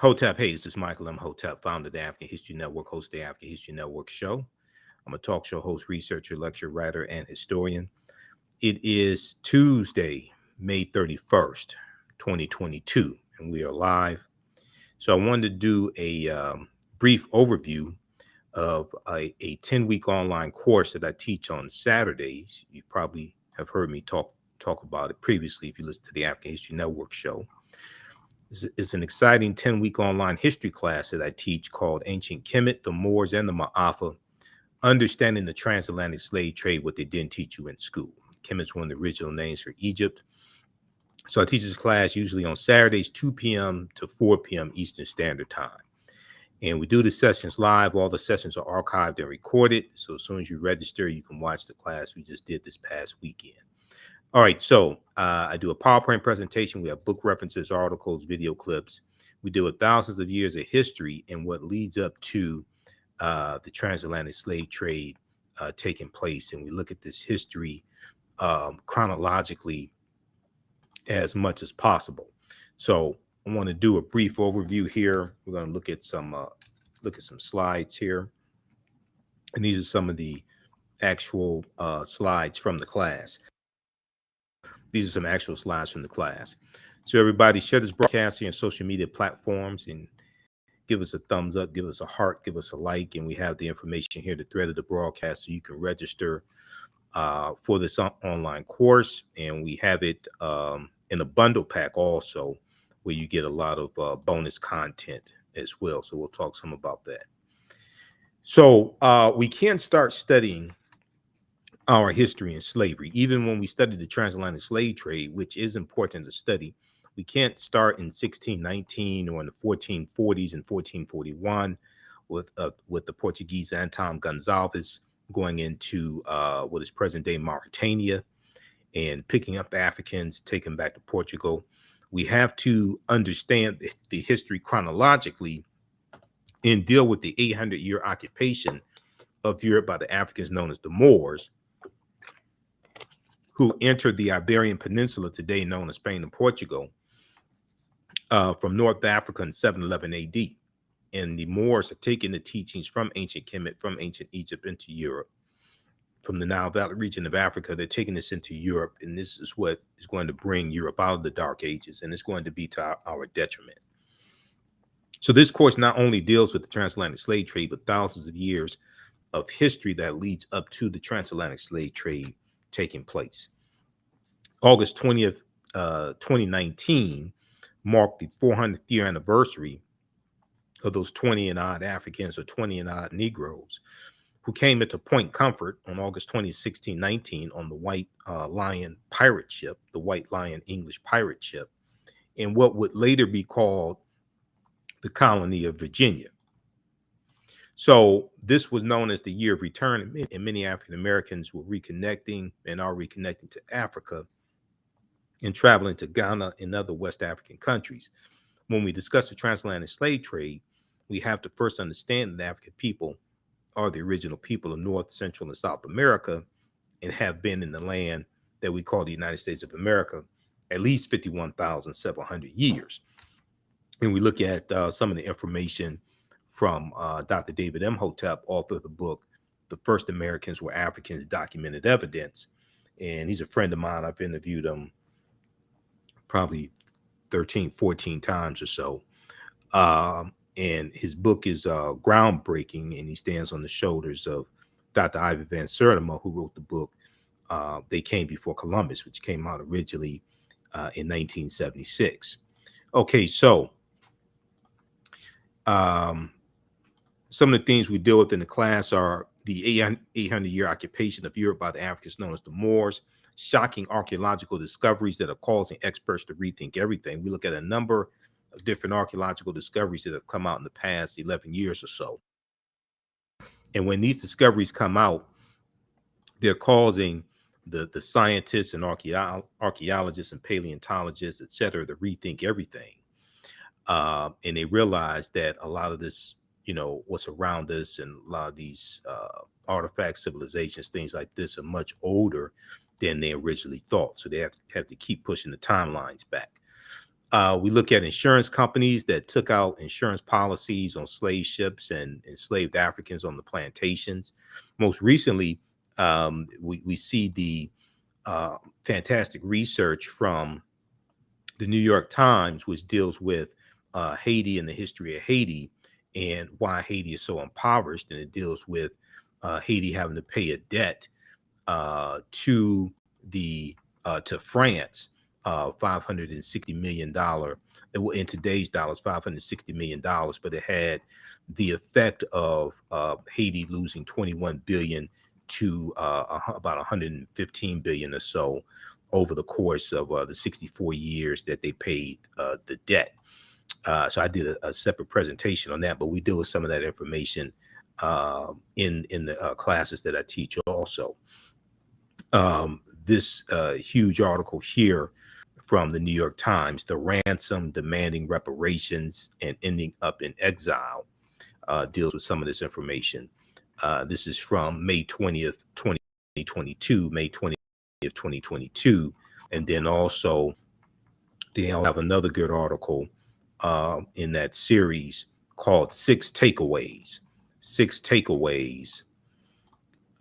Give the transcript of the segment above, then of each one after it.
Hotep, hey, this is Michael Imhotep, founder of the African History Network, host of the African History Network show. I'm a talk show host, researcher, lecturer, writer, and historian. It is Tuesday, May 31st, 2022, and we are live. So I wanted to do a brief overview of a 10-week online course that I teach on Saturdays. You probably have heard me talk about it previously if you listen to the African History Network show. It's an exciting 10-week online history class that I teach called Ancient Kemet, the Moors, and the Maafa, Understanding the Transatlantic Slave Trade, what they didn't teach you in school. Kemet's one of the original names for Egypt. So I teach this class usually on Saturdays, 2 p.m. to 4 p.m. Eastern Standard Time. And we do the sessions live. All the sessions are archived and recorded. So as soon as you register, you can watch the class we just did this past weekend. All right, so I do a PowerPoint presentation. We have book references, articles, video clips. We deal with thousands of years of history and what leads up to the transatlantic slave trade taking place. And we look at this history chronologically as much as possible. So I want to do a brief overview here. We're going to look at some slides here. And these are some of the actual slides from the class. These are some actual slides from the class. So everybody share this broadcast here on social media platforms and give us a thumbs up, give us a heart, give us a like. And we have the information here, the thread of the broadcast, so you can register for this online course. And we have it in a bundle pack also, where you get a lot of bonus content as well. So we'll talk some about that. So we can't start studying our history in slavery, even when we study the transatlantic slave trade, which is important to study. We can't start in 1619 or in the 1440s and 1441 with the Portuguese Anton Gonçalves going into what is present-day Mauritania and picking up Africans, taking back to Portugal. We have to understand the history chronologically and deal with the 800-year occupation of Europe by the Africans known as the Moors, who entered the Iberian Peninsula, today known as Spain and Portugal, from North Africa in 711 AD. And the Moors are taking the teachings from ancient Kemet, from ancient Egypt into Europe. From the Nile Valley region of Africa, they're taking this into Europe, and this is what is going to bring Europe out of the Dark Ages, and it's going to be to our detriment. So this course not only deals with the transatlantic slave trade, but thousands of years of history that leads up to the transatlantic slave trade taking place. August 20th, 2019 marked the 400th year anniversary of those 20 and odd Africans or 20 and odd Negroes who came into Point Comfort on August 20th, 1619 on the White Lion pirate ship, the White Lion English pirate ship, in what would later be called the colony of Virginia. So this was known as the year of return, and many African Americans were reconnecting and are reconnecting to Africa and traveling to Ghana and other West African countries. When we discuss the transatlantic slave trade, we have to first understand that African people are the original people of North, Central, and South America and have been in the land that we call the United States of America at least 51,700 years. And we look at some of the information from Dr. David Imhotep, author of the book, The First Americans Were Africans, Documented Evidence. And he's a friend of mine. I've interviewed him probably 13, 14 times or so. And his book is groundbreaking, and he stands on the shoulders of Dr. Ivy Van Sertima, who wrote the book, They Came Before Columbus, which came out originally in 1976. Okay, so some of the things we deal with in the class are the 800-year occupation of Europe by the Africans known as the Moors, shocking archaeological discoveries that are causing experts to rethink everything. We look at a number of different archaeological discoveries that have come out in the past 11 years or so. And when these discoveries come out, they're causing the scientists and archaeologists and paleontologists, et cetera, to rethink everything. And they realize that a lot of this, what's around us and a lot of these artifacts, civilizations, things like this are much older than they originally thought. So they have to keep pushing the timelines back. We look at insurance companies that took out insurance policies on slave ships and enslaved Africans on the plantations. Most recently, we see the fantastic research from the New York Times, which deals with Haiti and the history of Haiti and why Haiti is so impoverished. And it deals with Haiti having to pay a debt to the to France, $560 million. In today's dollars, $560 million, but it had the effect of Haiti losing 21 billion to about 115 billion or so over the course of the 64 years that they paid the debt. So I did a separate presentation on that, but we deal with some of that information in the classes that I teach also. This huge article here from the New York Times, The Ransom Demanding Reparations and Ending Up in Exile, deals with some of this information. This is from May 20th, 2022, May 20th, 2022. And then also, they'll have another good article in that series called Six Takeaways. Six Takeaways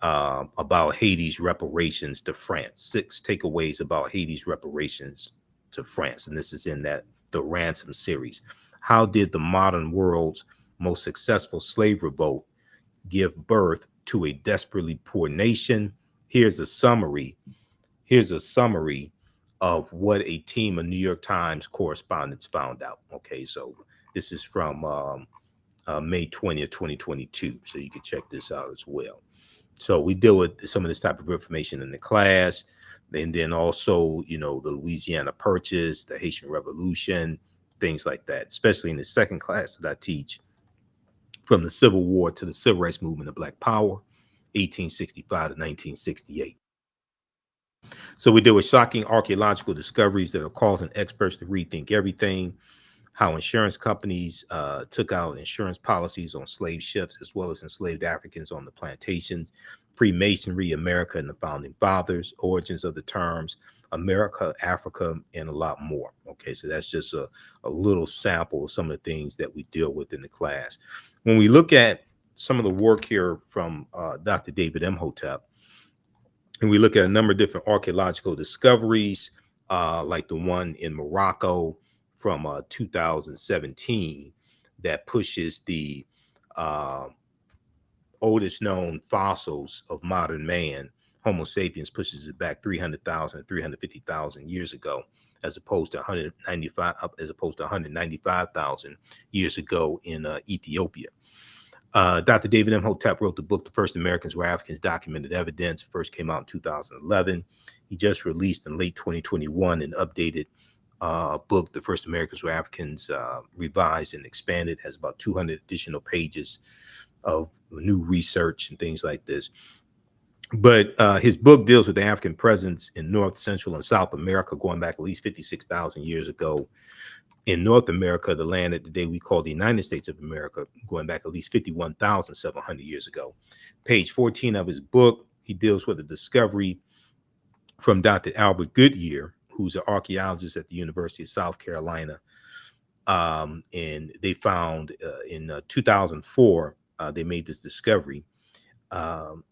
about Haiti's reparations to France. Six takeaways about Haiti's reparations to France. And this is in that the Ransom series. How did the modern world's most successful slave revolt give birth to a desperately poor nation? Here's a summary. Here's a summary of what a team of New York Times correspondents found out. Okay, so this is from May 20th, 2022. So you can check this out as well. So we deal with some of this type of information in the class. And then also, you know, the Louisiana Purchase, the Haitian Revolution, things like that, especially in the second class that I teach, from the Civil War to the Civil Rights Movement of Black Power, 1865 to 1968. So we deal with shocking archaeological discoveries that are causing experts to rethink everything. How insurance companies took out insurance policies on slave ships as well as enslaved Africans on the plantations. Freemasonry, America and the Founding Fathers, origins of the terms America, Africa, and a lot more. Okay, so that's just a little sample of some of the things that we deal with in the class. When we look at some of the work here from Dr. David Imhotep, and we look at a number of different archaeological discoveries, like the one in Morocco from 2017 that pushes the oldest known fossils of modern man, Homo sapiens, pushes it back 300,000, 350,000 years ago, as opposed to 195,000 years ago in Ethiopia. Dr. David Imhotep wrote the book, The First Americans Were Africans, Documented Evidence. It first came out in 2011. He just released in late 2021 an updated book, The First Americans Were Africans, revised and expanded, has about 200 additional pages of new research and things like this. But his book deals with the African presence in North, Central, and South America, going back at least 56,000 years ago. In North America, the land that today we call the United States of America, going back at least 51,700 years ago. Page 14 of his book, he deals with a discovery from Dr. Albert Goodyear, who's an archaeologist at the University of South Carolina. And they found in 2004, they made this discovery.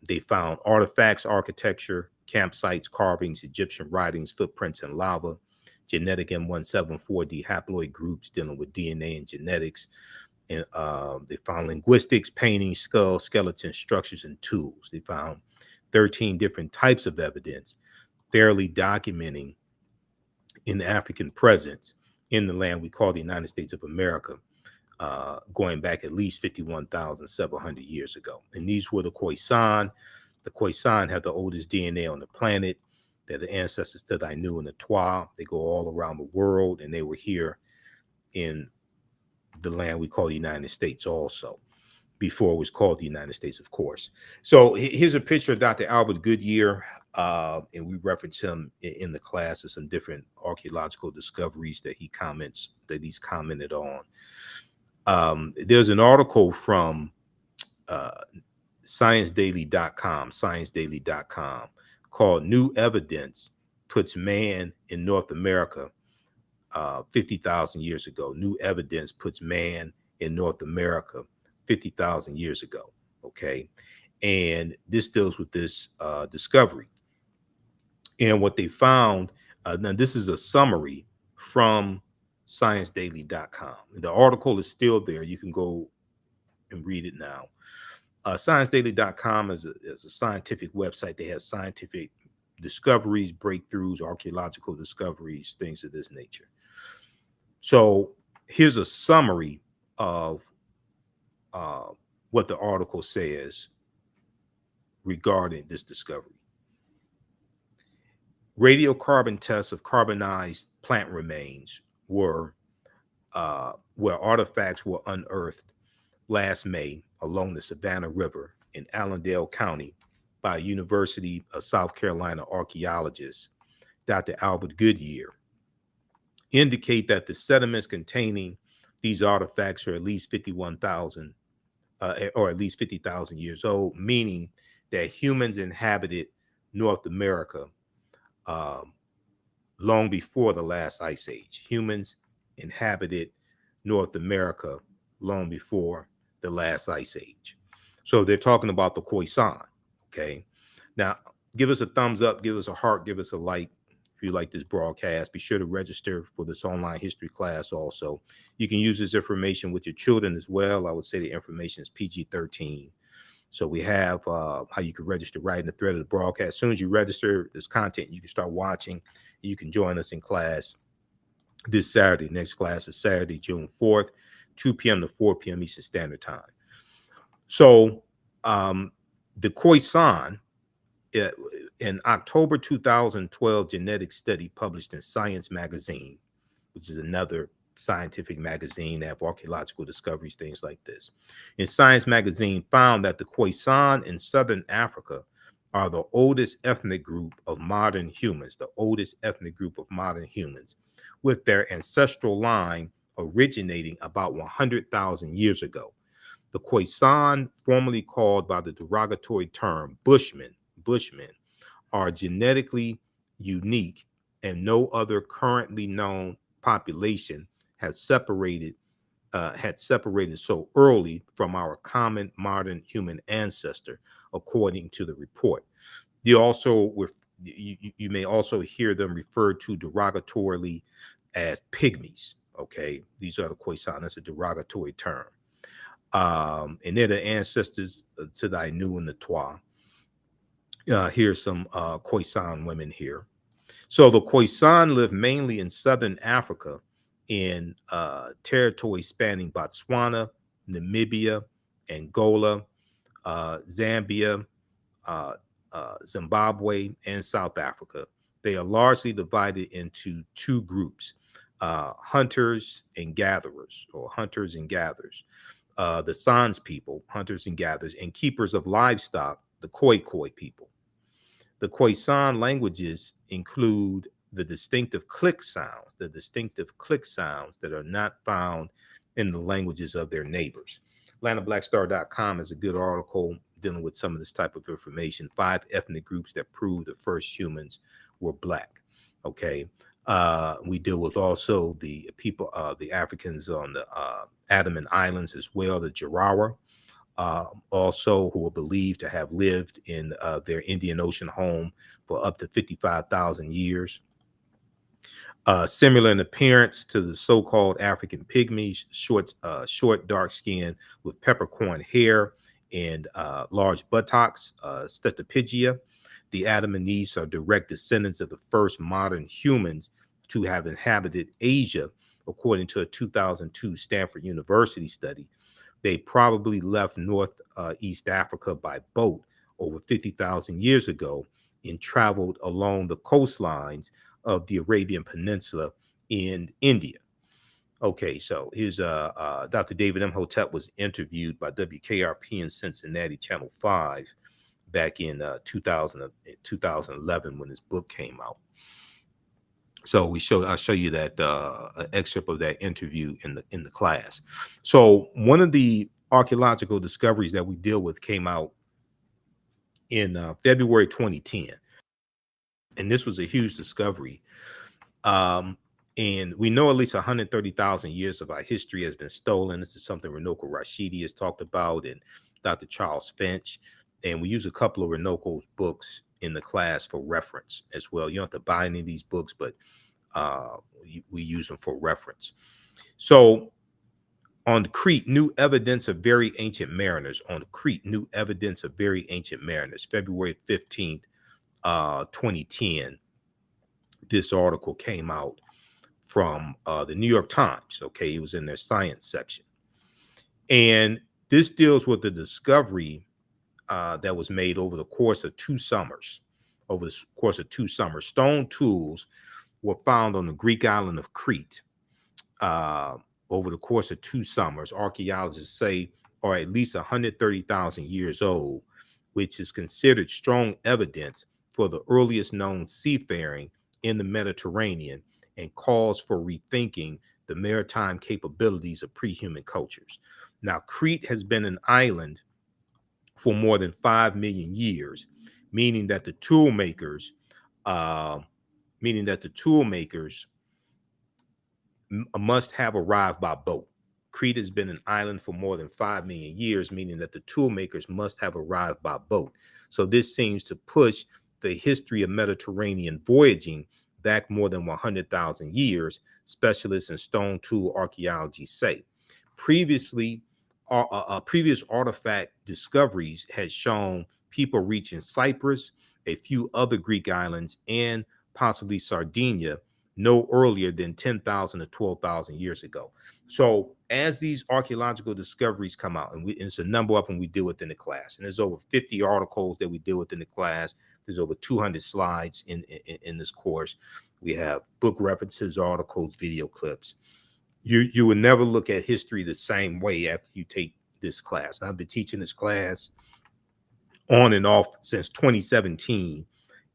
They found artifacts, architecture, campsites, carvings, Egyptian writings, footprints in lava, genetic M174D haploid groups dealing with DNA and genetics. And they found linguistics, paintings, skulls, skeletons, structures, and tools. They found 13 different types of evidence, fairly documenting in the African presence in the land we call the United States of America, going back at least 51,700 years ago. And these were the Khoisan. The Khoisan have the oldest DNA on the planet. They're the ancestors to the Ainu and the Twa. They go all around the world, and they were here in the land we call the United States also, before it was called the United States, of course. So here's a picture of Dr. Albert Goodyear, and we reference him in the class of some different archaeological discoveries that he's commented on. There's an article from ScienceDaily.com called New Evidence Puts Man in North America 50,000 years ago. New evidence puts man in North America 50,000 years ago. Okay. And this deals with this discovery. And what they found, now this is a summary from ScienceDaily.com. The article is still there. You can go and read it now. ScienceDaily.com is a scientific website. They have scientific discoveries, breakthroughs, archaeological discoveries, things of this nature. So here's a summary of what the article says regarding this discovery. Radiocarbon tests of carbonized plant remains were where artifacts were unearthed last May along the Savannah River in Allendale County by University of South Carolina archaeologist Dr. Albert Goodyear indicate that the sediments containing these artifacts are at least 51,000 or at least 50,000 years old, meaning that humans inhabited North America long before the last ice age. Humans inhabited North America long before the last ice age. So they're talking about the Khoisan. Okay. Now, give us a thumbs up, give us a heart, give us a like if you like this broadcast. Be sure to register for this online history class also. You can use this information with your children as well. I would say the information is PG-13. So we have how you can register right in the thread of the broadcast. As soon as you register this content, you can start watching. You can join us in class this Saturday. Next class is Saturday, June 4th, 2 p.m. to 4 p.m. Eastern Standard Time. So the Khoisan, in October 2012 genetic study published in Science magazine, which is another scientific magazine that have archaeological discoveries, things like this. In Science magazine found that the Khoisan in Southern Africa are the oldest ethnic group of modern humans, with their ancestral line originating about 100,000 years ago. The Khoisan, formerly called by the derogatory term Bushmen, are genetically unique, and no other currently known population had separated so early from our common modern human ancestor, according to the report. You may also hear them referred to derogatorily as pygmies. Okay, these are the Khoisan. That's a derogatory term. And they're the ancestors to the Ainu and the Twa. Here's some Khoisan women here. So the Khoisan live mainly in southern Africa in territory spanning Botswana, Namibia, Angola, Zambia, Zimbabwe, and South Africa. They are largely divided into two groups, hunters and gatherers. The Sans people, hunters and gatherers, and keepers of livestock, the Khoi people. The Khoisan languages include the distinctive click sounds that are not found in the languages of their neighbors. AtlantaBlackStar.com is a good article dealing with some of this type of information. 5 ethnic groups that prove the first humans were Black. Okay. We deal with also the people, the Africans on the Andaman Islands as well, the Jarawa. Also who are believed to have lived in their Indian Ocean home for up to 55,000 years. Similar in appearance to the so-called African pygmies, short, dark skin with peppercorn hair and large buttocks, Stetopigia. The Andamanese are direct descendants of the first modern humans to have inhabited Asia, according to a 2002 Stanford University study. They probably left Northeast Africa by boat over 50,000 years ago and traveled along the coastlines of the Arabian Peninsula in India. Okay, so here's Dr. David Imhotep was interviewed by WKRP in Cincinnati, Channel 5, back in 2011 when his book came out. So I'll show you that excerpt of that interview in the class. So one of the archaeological discoveries that we deal with came out in February 2010, and this was a huge discovery. And we know at least 130,000 years of our history has been stolen. This is something Runoko Rashidi has talked about, and Dr. Charles Finch. And we use a couple of Runoko's books in the class for reference as well. You don't have to buy any of these books, but we use them for reference. So on Crete, new evidence of very ancient mariners. On Crete, new evidence of very ancient mariners. February 15th, 2010, this article came out from the New York Times. Okay, it was in their science section. And this deals with the discovery that was made over the course of 2 summers. Over the course of 2 summers, stone tools were found on the Greek island of Crete over the course of 2 summers. Archaeologists say are at least 130,000 years old, which is considered strong evidence for the earliest known seafaring in the Mediterranean and calls for rethinking the maritime capabilities of pre-human cultures. Now, Crete has been an island for more than 5 million years, meaning that the tool makers must have arrived by boat. Crete has been an island for more than 5 million years, meaning that the tool makers must have arrived by boat. So this seems to push the history of Mediterranean voyaging back more than 100,000 years, specialists in stone tool archaeology say. Previous artifact discoveries had shown people reaching Cyprus, a few other Greek islands, and possibly Sardinia no earlier than 10,000 to 12,000 years ago. So as these archaeological discoveries come out, and it's a number of them we deal with in the class, and there's over 50 articles that we deal with in the class. There's over 200 slides in this course. We have book references, articles, video clips. You will never look at history the same way after you take this class. And I've been teaching this class on and off since 2017,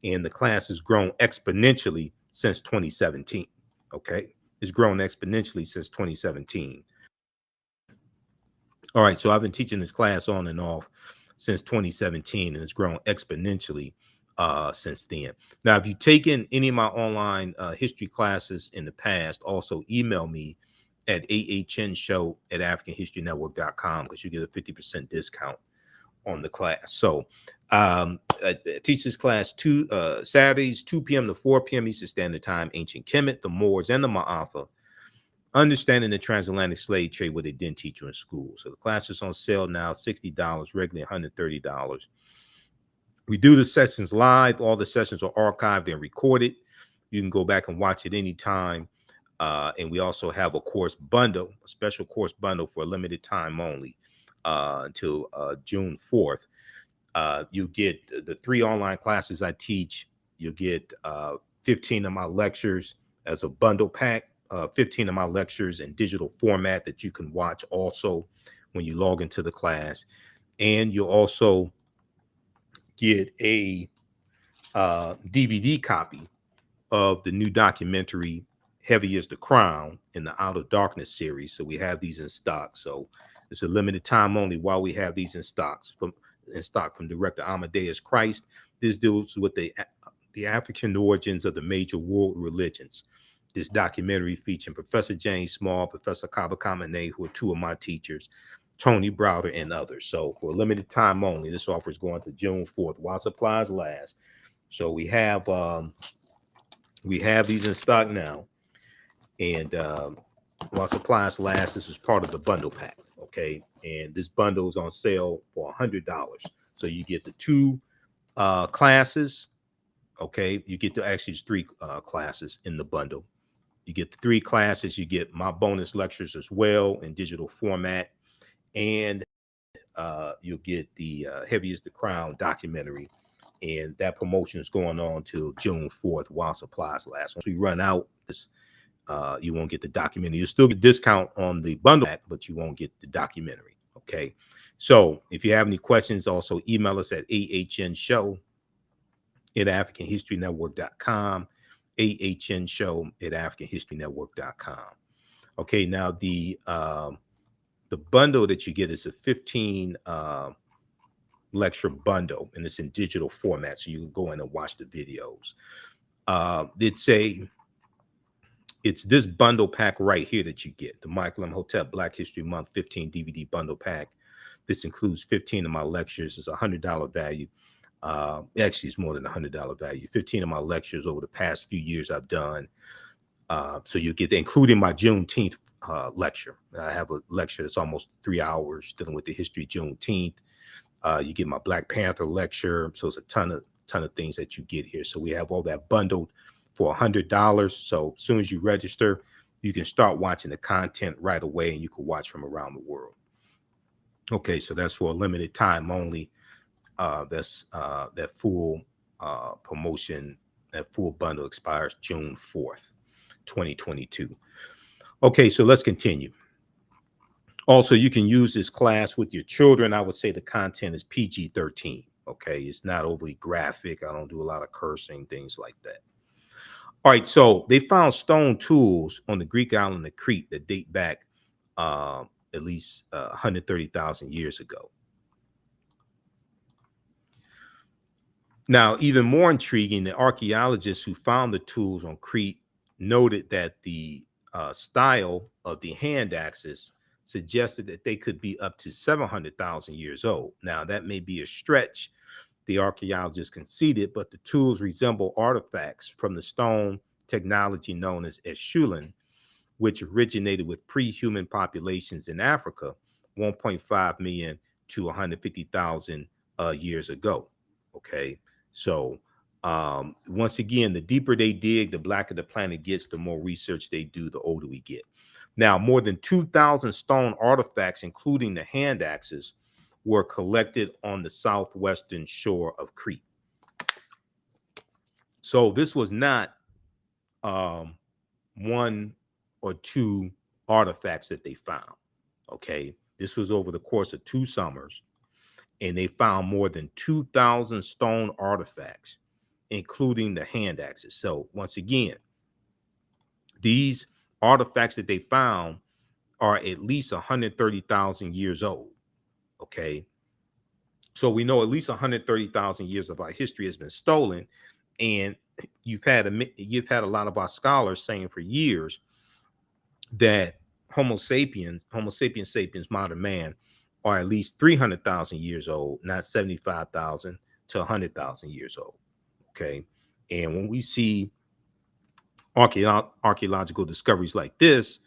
and the class has grown exponentially since 2017. Okay, it's grown exponentially since 2017. All right, so I've been teaching this class on and off since 2017, and it's grown exponentially since then. Now, if you've taken any of my online history classes in the past, also email me at ahnshow@africanhistorynetwork.com because you get a 50% discount on the class. So I teach this class Saturdays, 2 p.m. to 4 p.m. Eastern Standard Time, ancient Kemet, the Moors, and the Maafa, understanding the transatlantic slave trade, what they didn't teach you in school. So the class is on sale now, $60, regularly $130. We do the sessions live. All the sessions are archived and recorded. You can go back and watch it anytime. And we also have a course bundle, a special course bundle for a limited time only until June 4th. You get the 3 online classes I teach. You get 15 of my lectures as a bundle pack, 15 of my lectures in digital format that you can watch also when you log into the class. And you'll also get a DVD copy of the new documentary Heavy is the Crown in the Out of Darkness series. So we have these in stock. So it's a limited time only while we have these in stock from director Amadeus Christ. This deals with the African origins of the major world religions. This documentary featuring Professor James Small, Professor Kaba Kamene, who are 2 of my teachers, Tony Browder, and others. So for a limited time only, this offer is going to June 4th while supplies last. So we have these in stock now, and while supplies last, this is part of the bundle pack. Okay, and this bundle is on sale for $100. So you get the 2 classes. Okay, you get actually 3 classes in the bundle. You get the 3 classes. You get my bonus lectures as well in digital format, and you'll get the Heavy is the Crown documentary. And that promotion is going on till June 4th while supplies last. Once we run out, you won't get the documentary. You'll still get a discount on the bundle, but you won't get the documentary. Okay. So if you have any questions, also email us at ahnshow@africanhistorynetwork.com, ahnshow@africanhistorynetwork.com. Okay. Now the bundle that you get is a 15 lecture bundle, and it's in digital format, so you can go in and watch the videos. It's a it's this bundle pack right here that you get, the Michael Imhotep Black History Month 15 DVD bundle pack. This includes 15 of my lectures. It's $100 value. Actually, it's more than $100 value. 15 of my lectures over the past few years I've done. So you get, including my Juneteenth lecture. I have a lecture that's almost 3 hours dealing with the history of Juneteenth. You get my Black Panther lecture. So it's a ton of things that you get here. So we have all that bundled for $100. So as soon as you register, you can start watching the content right away, and you can watch from around the world. Okay, so that's for a limited time only. That's that full promotion, that full bundle expires June 4th, 2022. Okay, so let's continue. Also, you can use this class with your children. I would say the content is PG-13. Okay, it's not overly graphic. I don't do a lot of cursing, things like that. All right, so they found stone tools on the Greek island of Crete that date back at least 130,000 years ago. Now, even more intriguing, the archaeologists who found the tools on Crete noted that the style of the hand axes suggested that they could be up to 700,000 years old. Now, that may be a stretch, the archaeologists conceded, but the tools resemble artifacts from the stone technology known as Eschulen, which originated with pre-human populations in Africa 1.5 million to 150,000 years ago. Okay, so once again, the deeper they dig, the blacker the planet gets, the more research they do, the older we get. Now, more than 2,000 stone artifacts, including the hand axes, were collected on the southwestern shore of Crete. So this was not one or two artifacts that they found. Okay, this was over the course of 2 summers, and they found more than 2,000 stone artifacts, including the hand axes. So once again, these artifacts that they found are at least 130,000 years old. Okay, so we know at least 130,000 years of our history has been stolen, and you've had a lot of our scholars saying for years that Homo sapiens, modern man, are at least 300,000 years old, not 75,000 to 100,000 years old. Okay, and when we see archaeological discoveries like this,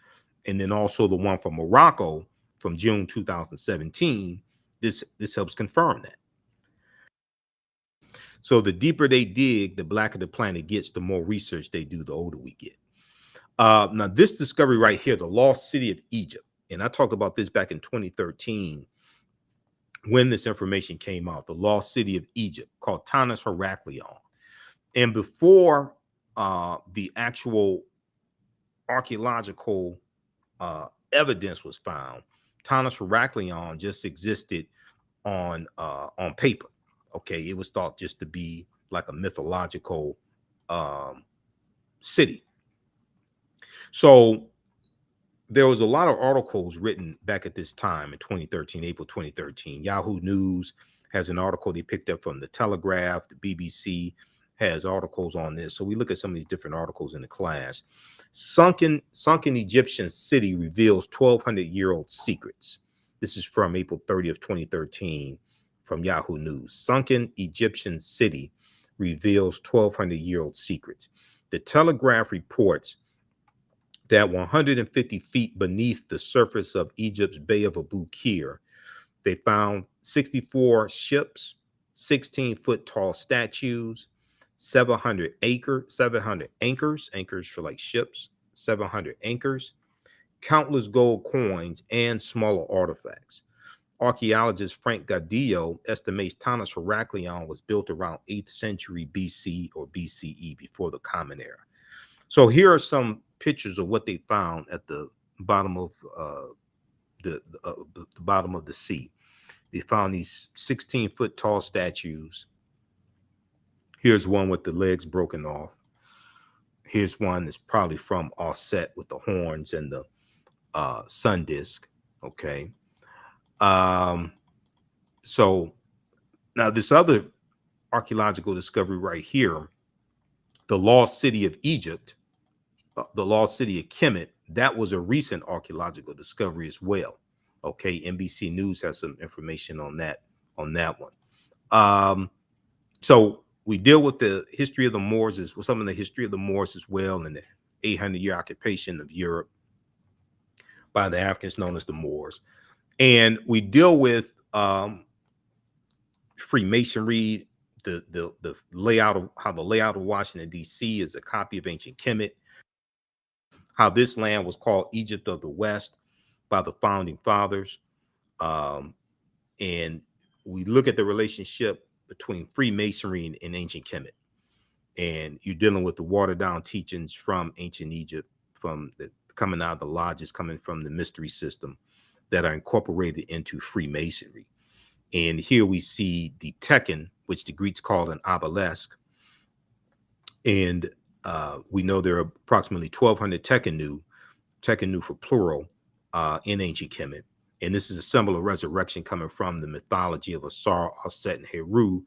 and then also the one from Morocco from June 2017, this helps confirm that. So the deeper they dig, the blacker the planet gets, the more research they do, the older we get. Now, this discovery right here, the lost city of Egypt, and I talked about this back in 2013 when this information came out, the lost city of Egypt called Tanis Heraklion. And before the actual archaeological evidence was found, Tanis Heraklion just existed on paper. Okay, it was thought just to be like a mythological city. So there was a lot of articles written back at this time in 2013, April 2013. Yahoo News has an article they picked up from the Telegraph. The BBC has articles on this. So we look at some of these different articles in the class. Sunken Egyptian city reveals 1,200-year-old secrets. This is from April 30th, 2013 from Yahoo News. Sunken Egyptian city reveals 1,200-year-old secrets. The Telegraph reports that 150 feet beneath the surface of Egypt's Bay of Abu Qir, they found 64 ships, 16-foot tall statues, 700 anchors for like ships, 700 anchors, countless gold coins, and smaller artifacts. Archaeologist Frank Gaudillo estimates Tanis Heraklion was built around 8th century BC or BCE, before the Common Era. So here are some pictures of what they found at the bottom of the bottom of the sea. They found these 16-foot tall statues. Here's one with the legs broken off. Here's one that's probably from Offset with the horns and the sun disk. Okay. So now this other archaeological discovery right here, the lost city of Egypt, the lost city of Kemet, that was a recent archaeological discovery as well. Okay, NBC News has some information on that one. So we deal with the history of the Moors with some of the history of the Moors as well, and the 800-year occupation of Europe by the Africans known as the Moors. And we deal with Freemasonry, the layout of how the layout of Washington, D.C. is a copy of ancient Kemet, how this land was called Egypt of the West by the founding fathers. And we look at the relationship between Freemasonry and ancient Kemet. And you're dealing with the watered down teachings from ancient Egypt, from the coming out of the lodges, coming from the mystery system, that are incorporated into Freemasonry. And here we see the Tekken, which the Greeks called an obelisk. And we know there are approximately 1,200 Tekkenu for plural, in ancient Kemet. And this is a symbol of resurrection coming from the mythology of Asar, Aset, and Heru,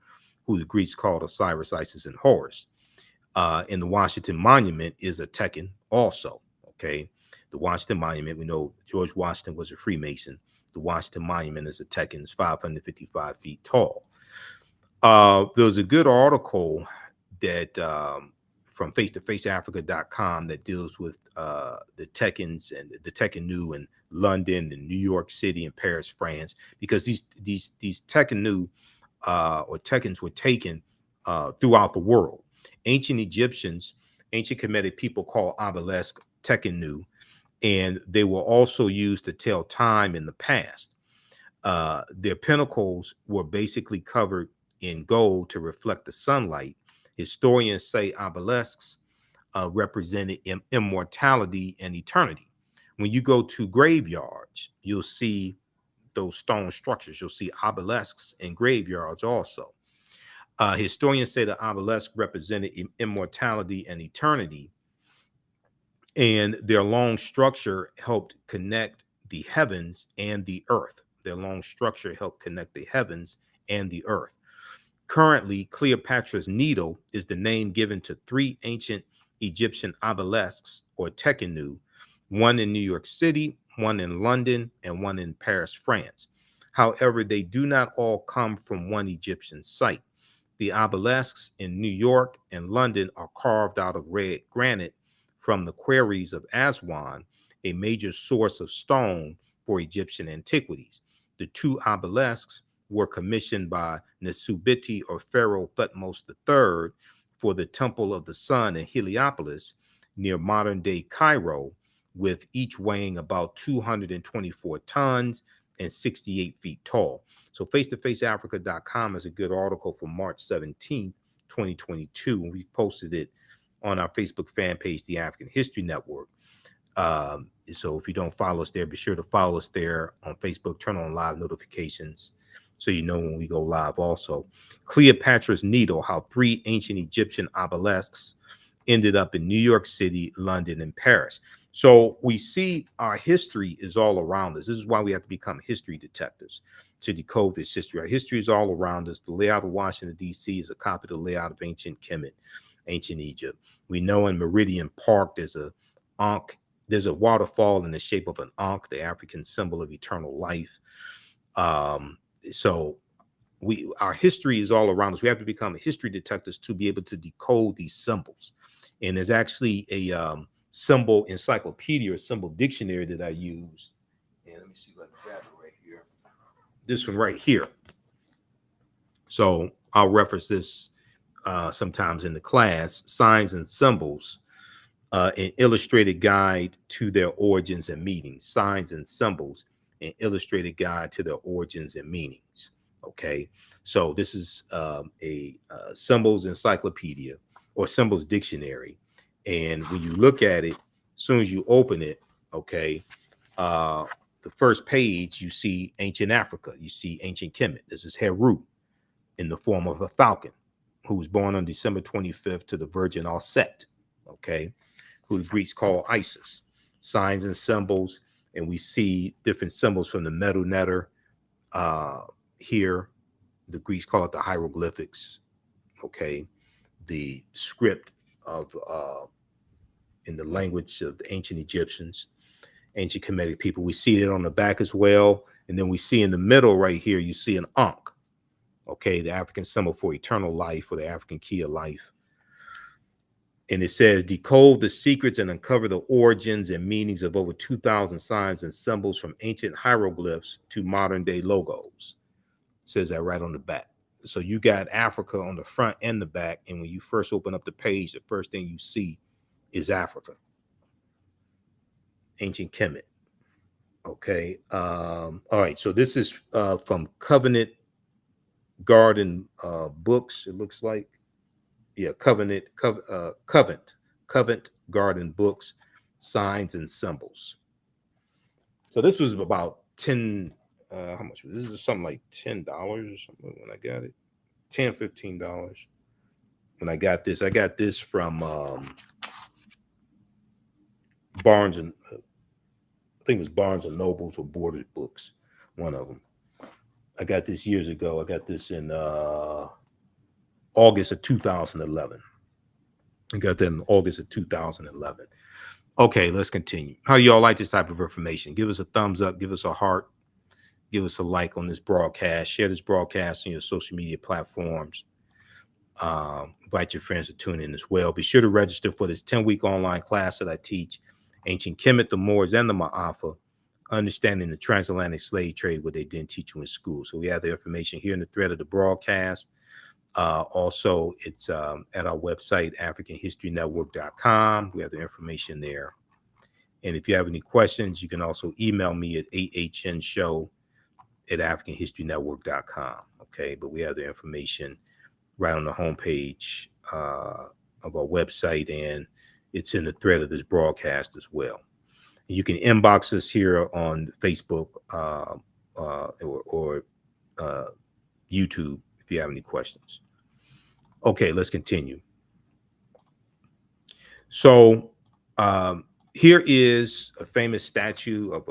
who the Greeks called Osiris, Isis, and Horus. And the Washington Monument is a Tekken also. Okay, the Washington Monument, we know George Washington was a Freemason. The Washington Monument is a Tekken, it's 555 feet tall. There was a good article that from face-to-faceafrica.com that deals with the Tekkens and the Tekkenu in London and New York City and Paris, France, because these Tekkenu or Tekkens were taken throughout the world. Ancient Egyptians, ancient Kemetic people call obelisk Tekkenu, and they were also used to tell time in the past. Their pinnacles were basically covered in gold to reflect the sunlight. Historians say obelisks represented immortality and eternity. When you go to graveyards, you'll see those stone structures. You'll see obelisks in graveyards also. Historians say the obelisk represented immortality and eternity, and their long structure helped connect the heavens and the earth. Their long structure helped connect the heavens and the earth. Currently, Cleopatra's Needle is the name given to 3 ancient Egyptian obelisks, or Tekkenu, one in New York City, one in London, and one in Paris, France. However, they do not all come from one Egyptian site. The obelisks in New York and London are carved out of red granite from the quarries of Aswan, a major source of stone for Egyptian antiquities. The 2 obelisks were commissioned by Nesubiti or Pharaoh Thutmose III for the Temple of the Sun in Heliopolis, near modern-day Cairo, with each weighing about 224 tons and 68 feet tall. So face-to-faceafrica.com is a good article from March 17th, 2022, and we've posted it on our Facebook fan page, The African History Network. So if you don't follow us there, be sure to follow us there on Facebook, turn on live notifications so you know when we go live also. Cleopatra's Needle, how 3 ancient Egyptian obelisks ended up in New York City, London, and Paris. So we see our history is all around us. This is why we have to become history detectives to decode this history. Our history is all around us. The layout of Washington, D.C. is a copy of the layout of ancient Kemet, ancient Egypt. We know in Meridian Park there's a Ankh. There's a waterfall in the shape of an Ankh, the African symbol of eternal life. So our history is all around us. We have to become history detectives to be able to decode these symbols. And there's actually a symbol encyclopedia or symbol dictionary that I use. And let me see if I can grab it right here. This one right here. So I'll reference this sometimes in the class. Signs and Symbols, an illustrated guide to their origins and meanings. Signs and Symbols, an illustrated guide to their origins and meanings. Okay, so this is a symbols encyclopedia or symbols dictionary. And when you look at it, as soon as you open it, okay, the first page, you see ancient Africa. You see ancient Kemet. This is Heru in the form of a falcon, who was born on December 25th to the Virgin Aset, okay, who the Greeks call Isis. Signs and Symbols, and we see different symbols from the metal netter here. The Greeks call it the hieroglyphics, okay, the script of in the language of the ancient Egyptians, ancient Kemetic people. We see it on the back as well. And then we see in the middle right here, you see an Ankh, okay, the African symbol for eternal life, or the African key of life. And it says, decode the secrets and uncover the origins and meanings of over 2,000 signs and symbols from ancient hieroglyphs to modern day logos. It says that right on the back. So you got Africa on the front and the back. And when you first open up the page, the first thing you see is Africa, ancient Kemet. Okay. All right. So this is from Covenant Garden Books, it looks like. Yeah, Covent Garden Books, Signs and Symbols. So this was about 10, how much? This is something like $10 or something when I got it. $10, $15 when I got this. I got this from Barnes and I think it was Barnes and Nobles or Borders Books, one of them. I got this years ago. I got this in August of 2011. I got that in August of 2011. Okay, let's continue. How do y'all like this type of information? Give us a thumbs up, give us a heart, give us a like on this broadcast, share this broadcast on your social media platforms. Invite your friends to tune in as well. Be sure to register for this 10-week online class that I teach, Ancient Kemet, the Moors, and the Maafa, understanding the transatlantic slave trade, what they didn't teach you in school. So we have the information here in the thread of the broadcast. Also, it's at our website, AfricanHistoryNetwork.com. We have the information there. And if you have any questions, you can also email me at ahnshow@AfricanHistoryNetwork.com. Okay, but we have the information right on the homepage of our website, and it's in the thread of this broadcast as well. And you can inbox us here on Facebook or YouTube if you have any questions. Okay, let's continue. So here is a famous statue of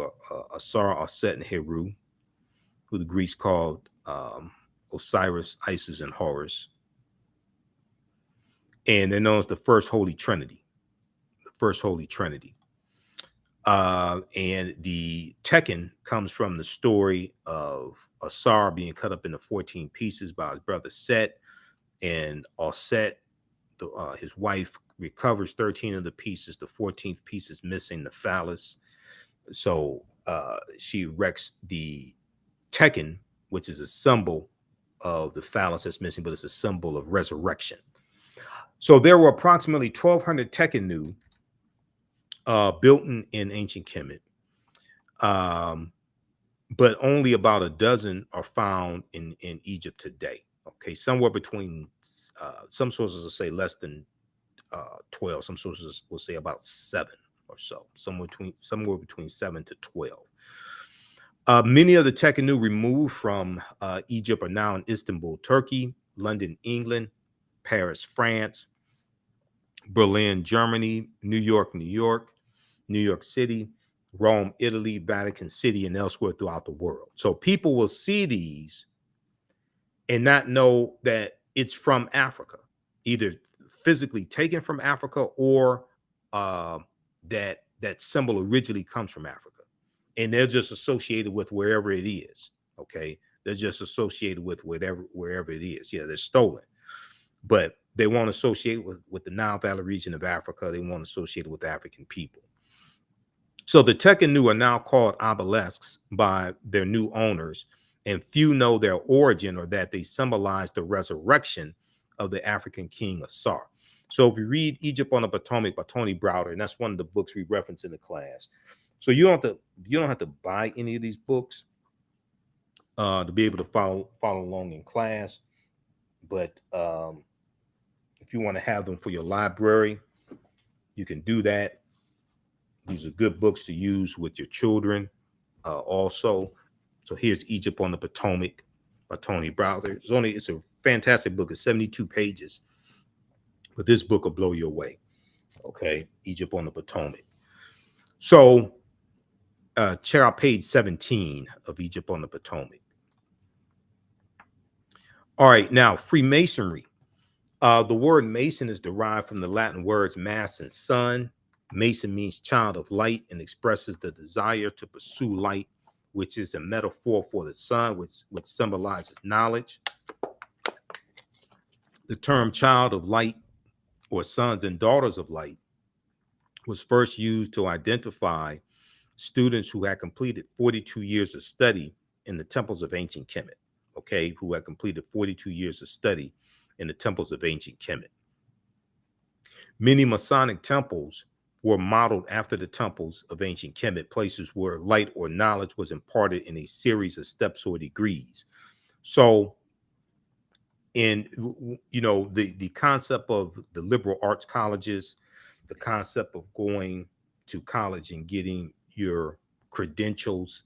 Asar, Aset, and Heru, who the Greeks called Osiris, Isis, and Horus. And they're known as the First Holy Trinity. The First Holy Trinity. And the Tekken comes from the story of Asar being cut up into 14 pieces by his brother Set, and Aset, his wife, recovers 13 of the pieces. The 14th piece is missing, the phallus. So she erects the Tekken, which is a symbol of the phallus that's missing, but it's a symbol of resurrection. So there were approximately 1,200 Tekkenu built in ancient Kemet, but only about a dozen are found in Egypt today. Okay, somewhere between, some sources will say less than 12. Some sources will say about 7 or so, somewhere between 7 to 12. Many of the Tekkenu removed from Egypt are now in Istanbul, Turkey, London, England, Paris, France, Berlin, Germany, New York, New York City, Rome, Italy, Vatican City, and elsewhere throughout the world. So people will see these and not know that it's from Africa, either physically taken from Africa or that symbol originally comes from Africa. And they're just associated with wherever it is. Okay, they're just associated with wherever it is. Yeah, they're stolen, but they won't associate with the Nile Valley region of Africa. They won't associate it with African people. So the Tekkenu are now called obelisks by their new owners, and few know their origin or that they symbolize the resurrection of the African king Asar. So if you read Egypt on the Potomac by Tony Browder, and that's one of the books we reference in the class. So you don't have to buy any of these books to be able to follow along in class. But if you want to have them for your library, you can do that. These are good books to use with your children also. So here's Egypt on the Potomac by Tony Browder. It's a fantastic book. It's 72 pages. But this book will blow you away. Okay, Egypt on the Potomac. So check out page 17 of Egypt on the Potomac. All right, now Freemasonry. The word Mason is derived from the Latin words mass and sun. Mason means child of light and expresses the desire to pursue light, which is a metaphor for the sun, which symbolizes knowledge. The term child of light or sons and daughters of light was first used to identify students who had completed 42 years of study in the temples of ancient Kemet, okay, who had completed 42 years of study in the temples of ancient Kemet. Many Masonic temples were modeled after the temples of ancient Kemet, places where light or knowledge was imparted in a series of steps or degrees. So, the concept of the liberal arts colleges, the concept of going to college and getting your credentials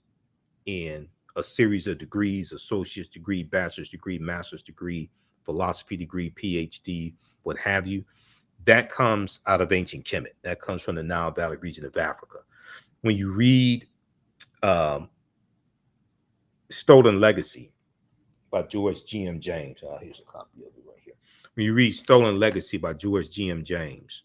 in a series of degrees, associate's degree, bachelor's degree, master's degree, philosophy degree, PhD, what have you, that comes out of ancient Kemet. That comes from the Nile Valley region of Africa. When you read Stolen Legacy by George G.M. James, here's a copy of it right here. When you read Stolen Legacy by George G.M. James,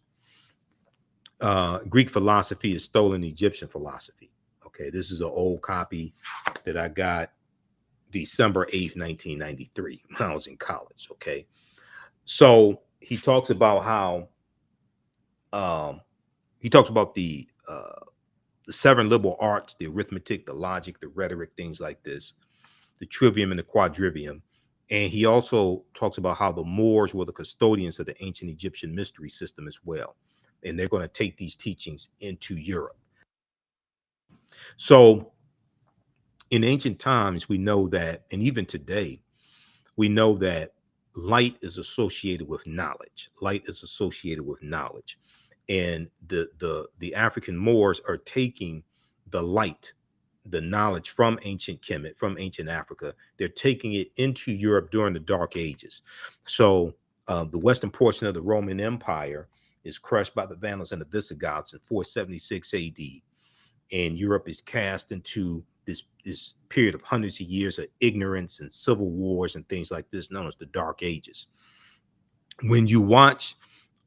Greek philosophy is stolen Egyptian philosophy. Okay, this is an old copy that I got December 8th, 1993, when I was in college. Okay, so he talks about how the 7 liberal arts, the arithmetic, the logic, the rhetoric, things like this, the trivium and the quadrivium. And he also talks about how the Moors were the custodians of the ancient Egyptian mystery system as well. And they're going to take these teachings into Europe. So in ancient times, we know that, and even today, we know that light is associated with knowledge. Light is associated with knowledge. And the African Moors are taking the light, the knowledge from ancient Kemet, from ancient Africa. They're taking it into Europe during the Dark Ages. So the western portion of the Roman Empire is crushed by the Vandals and the Visigoths in 476 AD. And Europe is cast into this period of hundreds of years of ignorance and civil wars and things like this, known as the Dark Ages. When you watch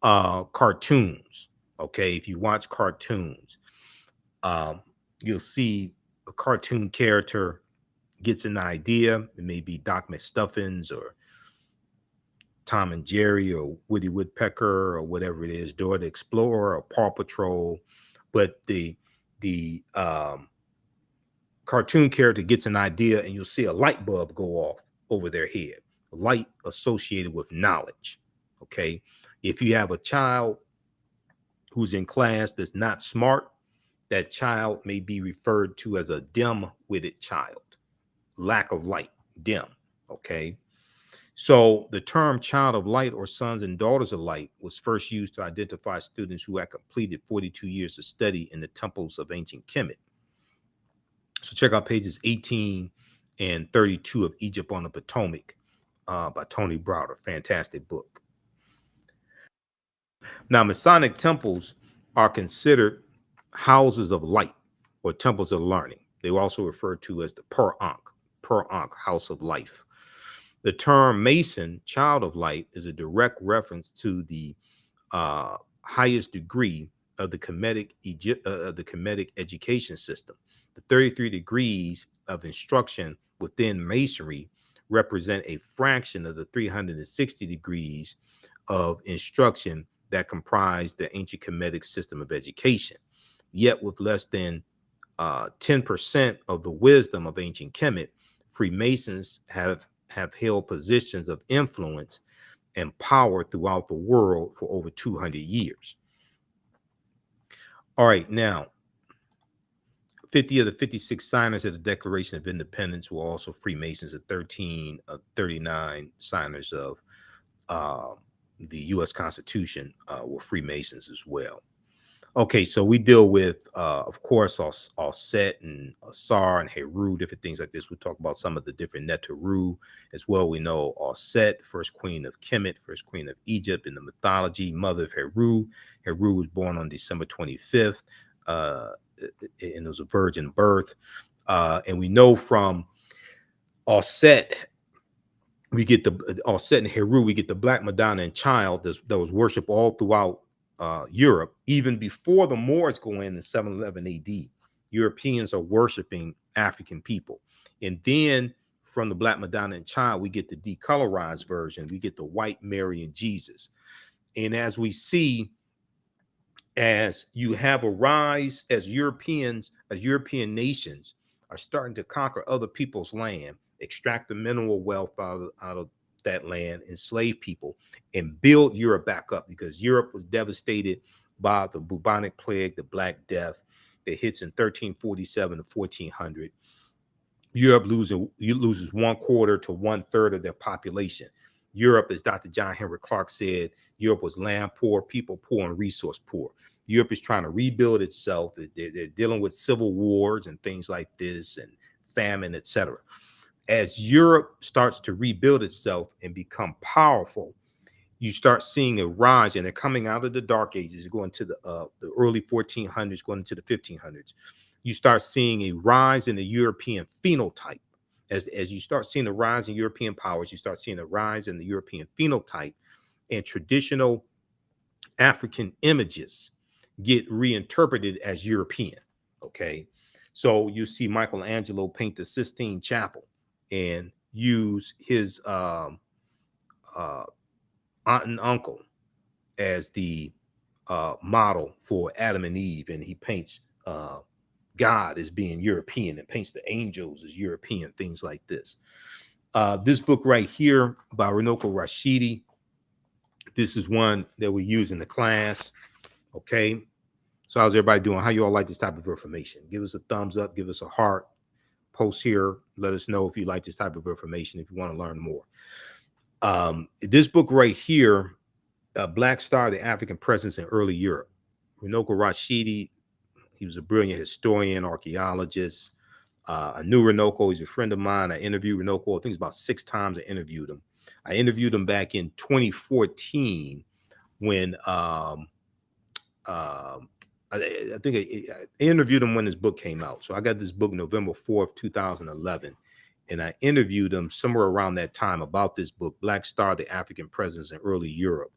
cartoons, okay, if you watch cartoons, you'll see a cartoon character gets an idea. It may be Doc McStuffins or Tom and Jerry or Woody Woodpecker or whatever it is, Dora the Explorer or Paw Patrol. But the cartoon character gets an idea and you'll see a light bulb go off over their head. Light associated with knowledge. Okay. If you have a child who's in class that's not smart, that child may be referred to as a dim-witted child. Lack of light, dim. Okay. So the term child of light or sons and daughters of light was first used to identify students who had completed 42 years of study in the temples of ancient Kemet. So check out pages 18 and 32 of Egypt on the Potomac by Tony Browder. Fantastic book. Now, Masonic temples are considered houses of light or temples of learning. They were also referred to as the Per Ankh, house of life. The term Mason, child of light, is a direct reference to the highest degree of the Kemetic education system. The 33 degrees of instruction within Masonry represent a fraction of the 360 degrees of instruction that comprise the ancient Kemetic system of education. Yet with less than 10% of the wisdom of ancient Kemet, Freemasons have held positions of influence and power throughout the world for over 200 years. All right, now, 50 of the 56 signers of the Declaration of Independence were also Freemasons, and 13 of 39 signers of the U.S. Constitution were Freemasons as well. Okay, so we deal with, of course, Set and Asar and Heru, different things like this. We'll talk about some of the different Neteru as well. We know Set, first queen of Kemet, first queen of Egypt in the mythology, mother of Heru. Heru was born on December 25th, and it was a virgin birth. And we know from Set, we get the Set and Heru, we get the Black Madonna and child that was worshipped all throughout Europe, even before the Moors go in 711 AD. Europeans are worshiping African people. And then from the Black Madonna and Child, we get the decolorized version. We get the white Mary and Jesus. And as we see, as you have a rise, as European nations are starting to conquer other people's land, extract the mineral wealth out of that land, enslave people, and build Europe back up, because Europe was devastated by the bubonic plague, the Black Death, that hits in 1347 to 1400. Europe loses 1/4 to 1/3 of their population. Europe, as Dr. John Henry Clark said, Europe was land poor, people poor, and resource poor. Europe is trying to rebuild itself. They're dealing with civil wars and things like this, and famine, etc. As Europe starts to rebuild itself and become powerful, you start seeing a rise, and they're coming out of the Dark Ages, going to the early 1400s, going into the 1500s. You start seeing a rise in the European phenotype. As you start seeing a rise in European powers, you start seeing a rise in the European phenotype, and traditional African images get reinterpreted as European. Okay. So you see Michelangelo paint the Sistine Chapel and use his aunt and uncle as the model for Adam and Eve, and he paints God as being European, and paints the angels as European, things like this. This book right here by Runoko Rashidi, this is one that we use in the class. Okay, so how's everybody doing? How you all like this type of information? Give us a thumbs up, give us a heart, post here, let us know if you like this type of information, if you want to learn more. This book right here, Black Star, the African Presence in Early Europe. Runoko Rashidi, he was a brilliant historian, archaeologist. I knew Runoko. He's a friend of mine. I interviewed Runoko. I think it's about 6 times I interviewed him. I interviewed him back in 2014 when I think I interviewed him when his book came out. So I got this book November 4th, 2011. And I interviewed him somewhere around that time about this book, Black Star, the African Presence in Early Europe,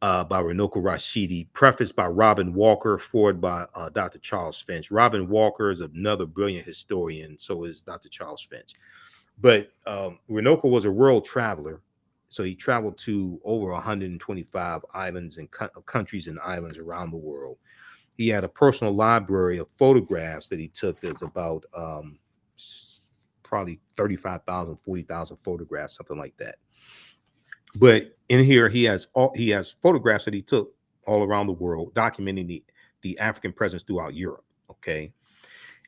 by Runoko Rashidi, prefaced by Robin Walker, forward by Dr. Charles Finch. Robin Walker is another brilliant historian, so is Dr. Charles Finch. But Runoko was a world traveler, so he traveled to over 125 islands and countries and islands around the world. He had a personal library of photographs that he took. There's about probably 35,000, 40,000 photographs, something like that. But in here, he has photographs that he took all around the world, documenting the African presence throughout Europe. Okay.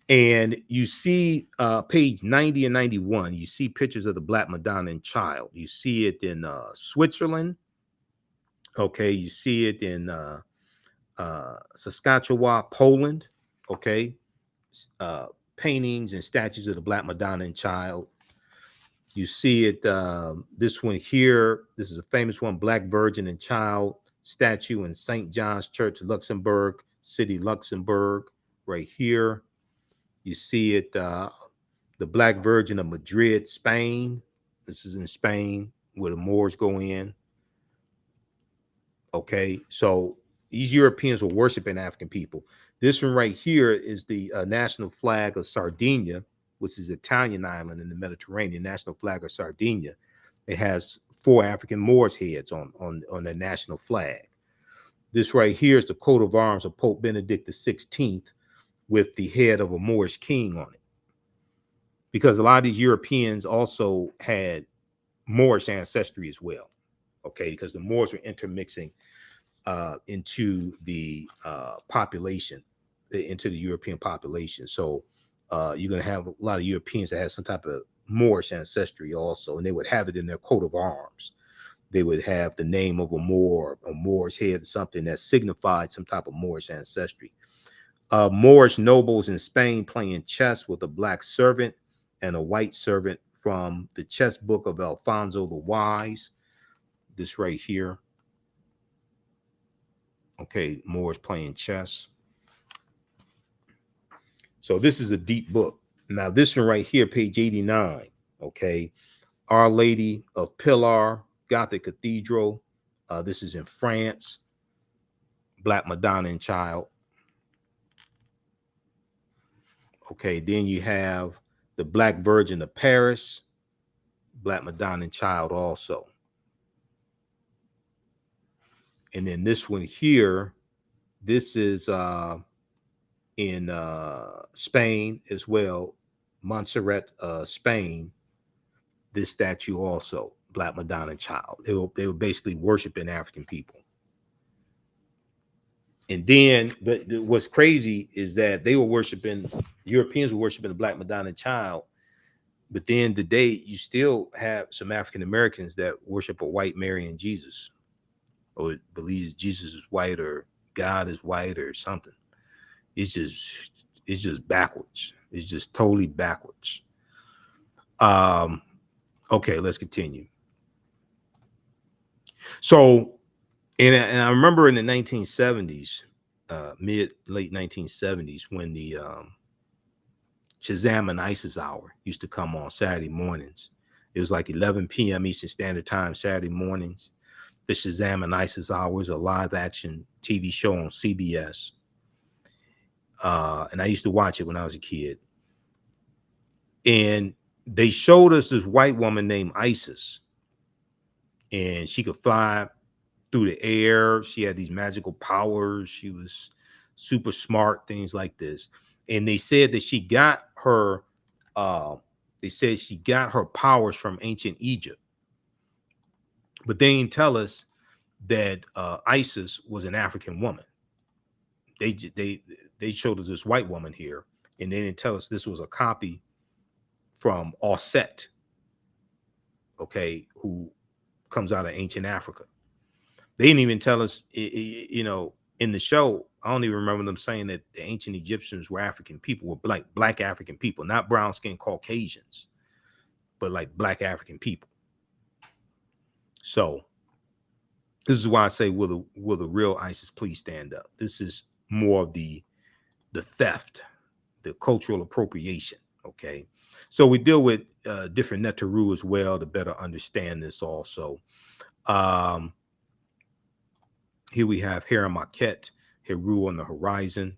And you see page 90 and 91, you see pictures of the Black Madonna and Child. You see it in Switzerland. Okay. You see it in Saskatchewan, Poland. Okay. Paintings and statues of the Black Madonna and Child. You see it, this one here, this is a famous one, Black Virgin and Child statue in St. John's Church, Luxembourg City, Luxembourg, right here. You see it, the Black Virgin of Madrid, Spain. This is in Spain where the Moors go in. Okay, so these Europeans were worshiping African people. This one right here is the national flag of Sardinia, which is Italian island in the Mediterranean, national flag of Sardinia. It has 4 African Moors heads on the national flag. This right here is the coat of arms of Pope Benedict XVI with the head of a Moorish king on it. Because a lot of these Europeans also had Moorish ancestry as well. Okay, because the Moors were intermixing into the population, into the European population. So you're going to have a lot of Europeans that have some type of Moorish ancestry also, and they would have it in their coat of arms. They would have the name of a Moor, a Moor's head, something that signified some type of Moorish ancestry. Moorish nobles in Spain playing chess with a black servant and a white servant from the chess book of Alfonso the Wise. This right here. Okay, Moors playing chess. So this is a deep book. Now this one right here, page 89. Okay, Our Lady of Pilar, Gothic Cathedral. This is in France. Black Madonna and Child. Okay, then you have the Black Virgin of Paris, Black Madonna and Child also. And then this one here, this is in Spain as well, Montserrat, Spain. This statue also, Black Madonna and Child. They were basically worshiping African people. And then, but what's crazy is that they were worshiping, Europeans were worshiping the Black Madonna and Child. But then today, you still have some African Americans that worship a white Mary and Jesus, or believes Jesus is white, or God is white, or something. It's just backwards. It's just totally backwards. Okay, let's continue. So, and I remember in the 1970s, late 1970s, when the Shazam and ISIS hour used to come on Saturday mornings. It was like 11 p.m. Eastern Standard Time, Saturday mornings. The Shazam and ISIS hour is a live action TV show on CBS. And I used to watch it when I was a kid. And they showed us this white woman named Isis. And she could fly through the air. She had these magical powers. She was super smart, things like this. And they said that she got her powers from ancient Egypt. But they didn't tell us that Isis was an African woman. They showed us this white woman here, and they didn't tell us this was a copy from Osset, okay, who comes out of ancient Africa. They didn't even tell us, you know, in the show. I don't even remember them saying that the ancient Egyptians were African people, were black African people, not brown skinned Caucasians, but like black African people. So this is why I say, will the real ISIS please stand up? This is more of the theft, the cultural appropriation. Okay, so we deal with different Neteru as well to better understand this also. Here we have Heramakhet, Heru on the horizon,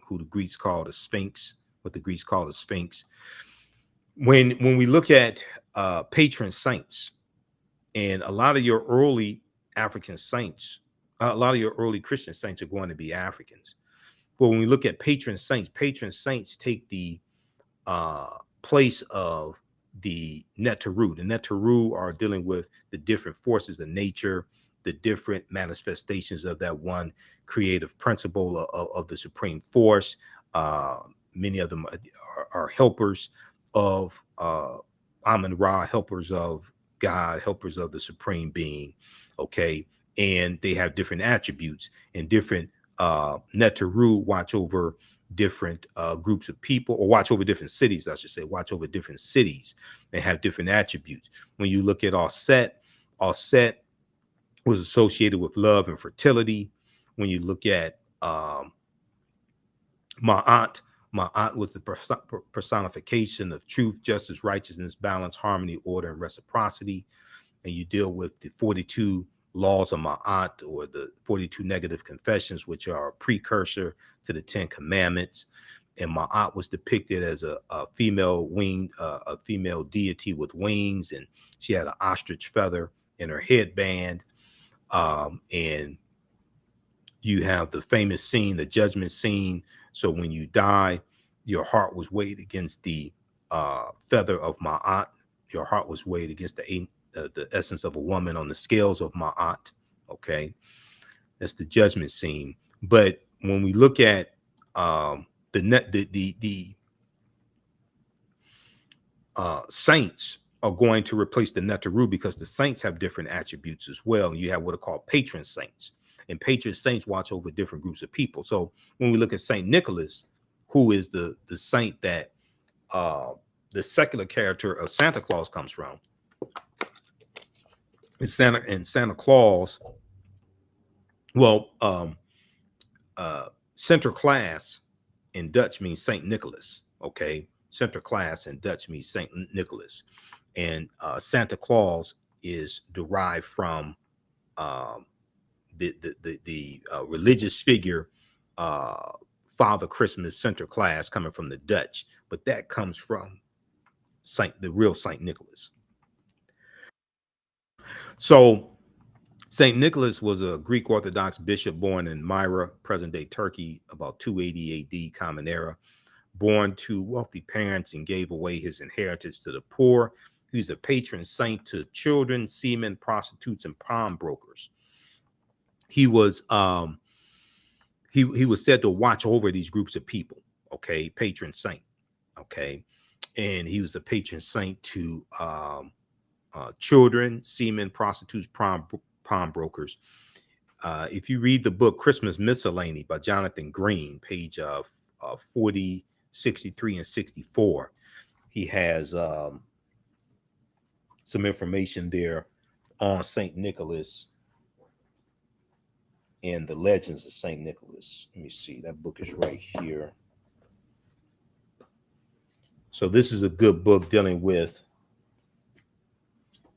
who the Greeks call the Sphinx, what the Greeks call the Sphinx. When we look at patron saints, and a lot of your early African saints, a lot of your early Christian saints are going to be Africans. But when we look at patron saints take the place of the Neteru. The Neteru are dealing with the different forces of nature, the different manifestations of that one creative principle of the supreme force. Many of them are helpers of Amun-Ra, helpers of God, helpers of the supreme being. Okay, and they have different attributes, and different Neteru watch over different groups of people, or watch over different cities, I should say, watch over different cities and have different attributes. When you look at Osset was associated with love and fertility. When you look at Ma'at was the personification of truth, justice, righteousness, balance, harmony, order, and reciprocity. And you deal with the 42 laws of Ma'at, or the 42 negative confessions, which are a precursor to the 10 commandments. And Ma'at was depicted as a female a female deity with wings, and she had an ostrich feather in her headband. And you have the famous scene, the judgment scene. So when you die, your heart was weighed against the feather of Ma'at. Your heart was weighed against the essence of a woman on the scales of Ma'at. Okay, that's the judgment scene. But when we look at the saints are going to replace the Neteru, because the saints have different attributes as well. You have what are called patron saints, and patron saints watch over different groups of people. So when we look at Saint Nicholas, who is the saint that the secular character of Santa Claus comes from, Santa Claus, well, Sinterklaas in Dutch means Saint Nicholas. Okay, Sinterklaas in Dutch means Saint Nicholas, and Santa Claus is derived from religious figure, Father Christmas Center class coming from the Dutch, but that comes from the real Saint Nicholas. So Saint Nicholas was a Greek Orthodox bishop born in Myra, present-day Turkey, about 280 A.D. Common Era. Born to wealthy parents and gave away his inheritance to the poor. He was a patron saint to children, seamen, prostitutes, and pawnbrokers. He was he was said to watch over these groups of people. Okay, patron saint. Okay, and he was the patron saint to children, seamen, prostitutes, pawnbrokers. If you read the book Christmas Miscellany by Jonathan Green, page 40, 63, and 64, he has some information there on St. Nicholas and the legends of St. Nicholas. Let me see, that book is right here. So this is a good book dealing with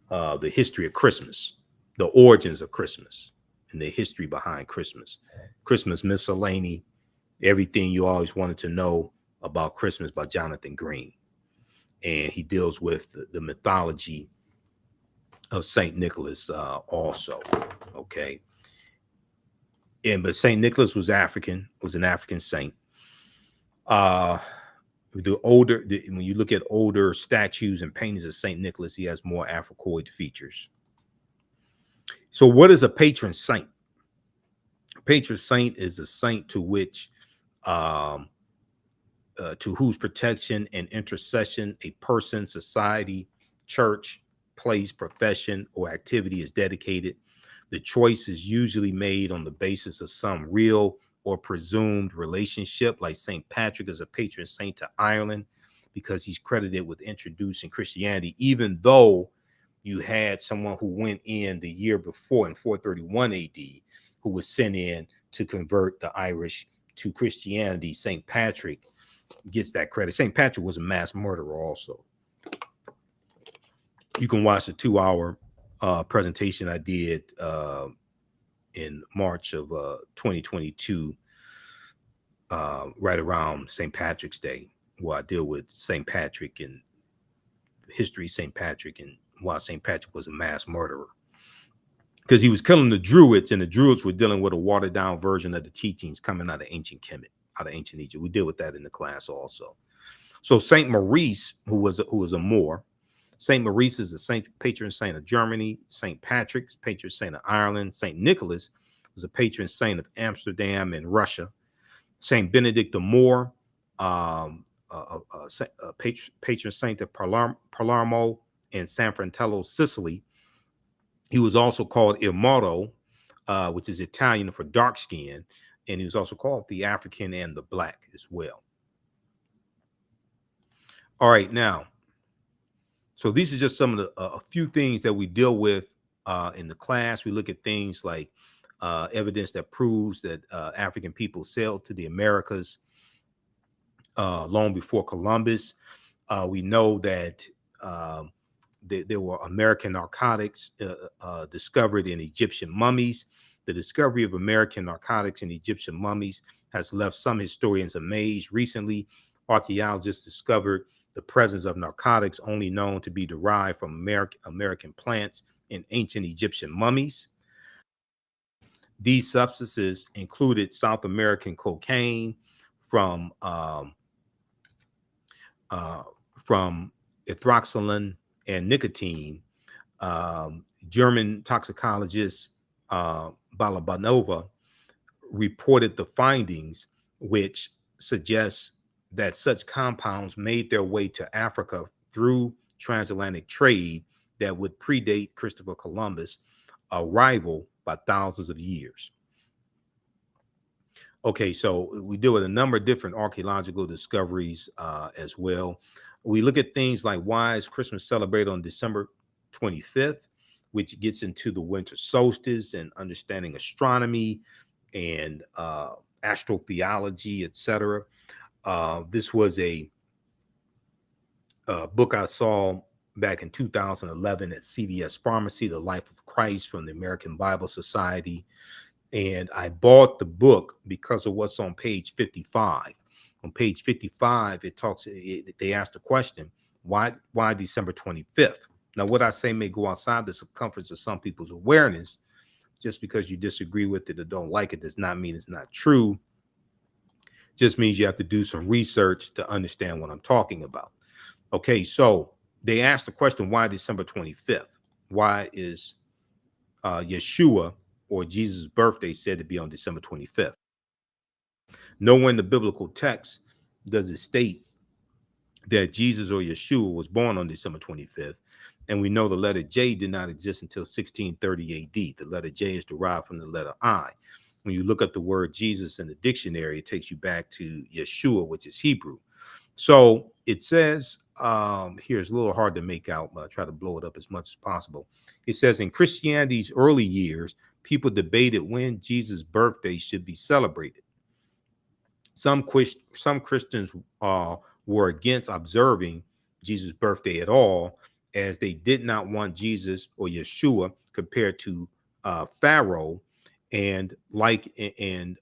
the history of Christmas, the origins of Christmas, and the history behind Christmas. Christmas Miscellany, everything you always wanted to know about Christmas by Jonathan Green. And he deals with the mythology of St. Nicholas also. Okay. But St. Nicholas was African, was an African saint. When you look at older statues and paintings of St. Nicholas, he has more Africoid features. So what is a patron saint? A patron saint is a saint to which to whose protection and intercession a person, society, church, place, profession, or activity is dedicated. The choice is usually made on the basis of some real or presumed relationship, like St. Patrick is a patron saint to Ireland because he's credited with introducing Christianity, even though you had someone who went in the year before in 431 AD who was sent in to convert the Irish to Christianity. St. Patrick gets that credit. St. Patrick was a mass murderer also. You can watch the 2-hour presentation I did in March of 2022, right around St. Patrick's Day, where I deal with St. Patrick and history of St. Patrick and why St. Patrick was a mass murderer. Because he was killing the Druids, and the Druids were dealing with a watered down version of the teachings coming out of ancient Kemet, out of ancient Egypt. We deal with that in the class also. So Saint Maurice, who was a Moor, Saint Maurice is the saint, patron saint of Germany. Saint Patrick's patron saint of Ireland. Saint Nicholas was a patron saint of Amsterdam and Russia. Saint Benedict the Moor, patron saint of Palermo and San Fratello, Sicily. He was also called Imhotep, which is Italian for dark skin, and he was also called the African and the Black as well. All right, now, so these are just some of the a few things that we deal with in the class. We look at things like evidence that proves that African people sailed to the Americas long before Columbus. We know that there were American narcotics discovered in Egyptian mummies. The discovery of American narcotics in Egyptian mummies has left some historians amazed. Recently, archaeologists discovered the presence of narcotics only known to be derived from American plants in ancient Egyptian mummies. These substances included South American cocaine from ethoxylin and nicotine. German toxicologist Balabanova reported the findings, which suggests that such compounds made their way to Africa through transatlantic trade that would predate Christopher Columbus' arrival by thousands of years. Okay, so we deal with a number of different archaeological discoveries as well. We look at things like why is Christmas celebrated on December 25th, which gets into the winter solstice and understanding astronomy and astrotheology, etc. This was a book I saw back in 2011 at CVS Pharmacy, The Life of Christ from the American Bible Society. And I bought the book because of what's on page 55. On page 55, they asked the question, why December 25th? Now, what I say may go outside the circumference of some people's awareness. Just because you disagree with it or don't like it does not mean it's not true. Just means you have to do some research to understand what I'm talking about. Okay, so they asked the question, why December 25th? Why is Yeshua or Jesus' birthday said to be on December 25th? Nowhere in the biblical text does it state that Jesus or Yeshua was born on December 25th. And we know the letter J did not exist until 1630 AD. The letter J is derived from the letter I. When you look up the word Jesus in the dictionary, it takes you back to Yeshua, which is Hebrew. So it says, here it's a little hard to make out, but I try to blow it up as much as possible. It says, in Christianity's early years, people debated when Jesus' birthday should be celebrated. Some Christians were against observing Jesus' birthday at all, as they did not want Jesus or Yeshua compared to Pharaoh and Herod.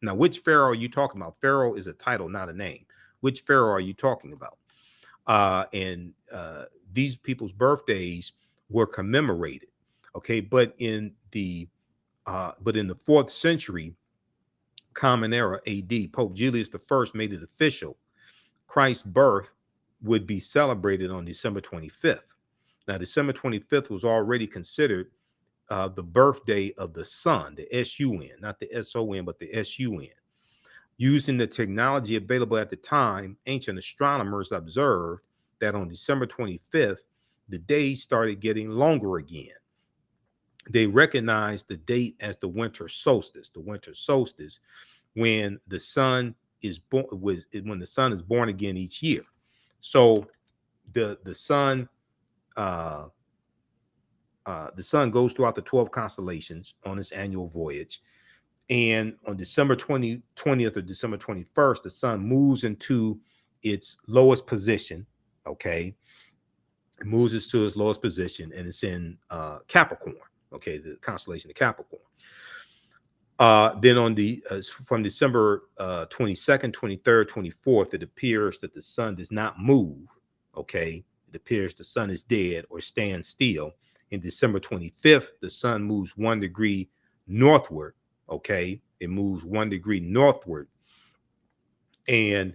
Now, which Pharaoh are you talking about? Pharaoh is a title, not a name. Which Pharaoh are you talking about? And these people's birthdays were commemorated. Okay, but in the 4th century Common Era AD, Pope Julius I made it official. Christ's birth would be celebrated on December 25th. Now, December 25th was already considered the birthday of the sun, the S-U-N, not the S-O-N, but the S-U-N. Using the technology available at the time, ancient astronomers observed that on December 25th, the days started getting longer again. They recognized the date as the winter solstice. The winter solstice, when the sun is born, when the sun is born again each year. So the sun goes throughout the 12 constellations on its annual voyage. And on December 20th or December 21st, the sun moves into its lowest position. Okay. It moves to its lowest position, and it's in Capricorn. Okay. The constellation of Capricorn. Then on from December 22nd, 23rd, 24th, it appears that the sun does not move. Okay. It appears the sun is dead or stands still. In December 25th, the sun moves 1 degree northward. Okay. It moves 1 degree northward. And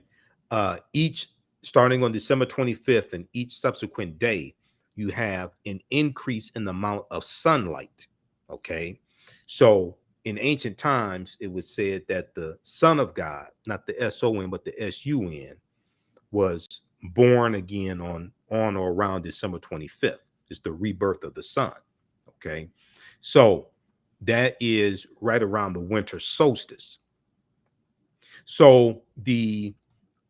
starting on December 25th and each subsequent day, you have an increase in the amount of sunlight. Okay. So in ancient times, it was said that the Son of God, not the S-O-N, but the S-U-N, was born again on or around December 25th. It's the rebirth of the sun. Okay. So that is right around the winter solstice. So the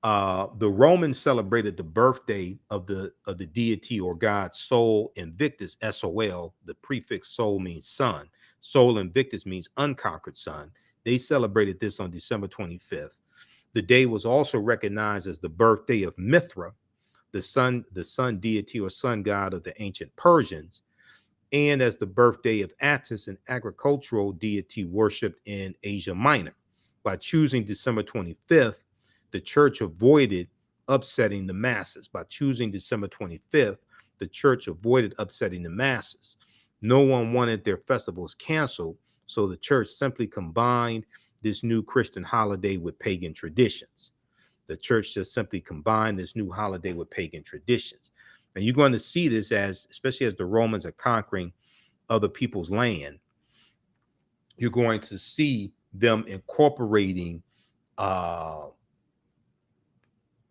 Romans celebrated the birthday of the deity or god Sol Invictus, S-O-L. The prefix Sol means sun. Sol Invictus means unconquered sun. They celebrated this on December 25th. The day was also recognized as the birthday of Mithra, the sun deity or sun god of the ancient Persians, and as the birthday of Attis, an agricultural deity worshipped in Asia Minor. By choosing December 25th, the church avoided upsetting the masses. By choosing December 25th, the church avoided upsetting the masses. No one wanted their festivals canceled, so the church simply combined this new Christian holiday with pagan traditions. The church just simply combined this new holiday with pagan traditions. And you're going to see this especially as the Romans are conquering other people's land, you're going to see them incorporating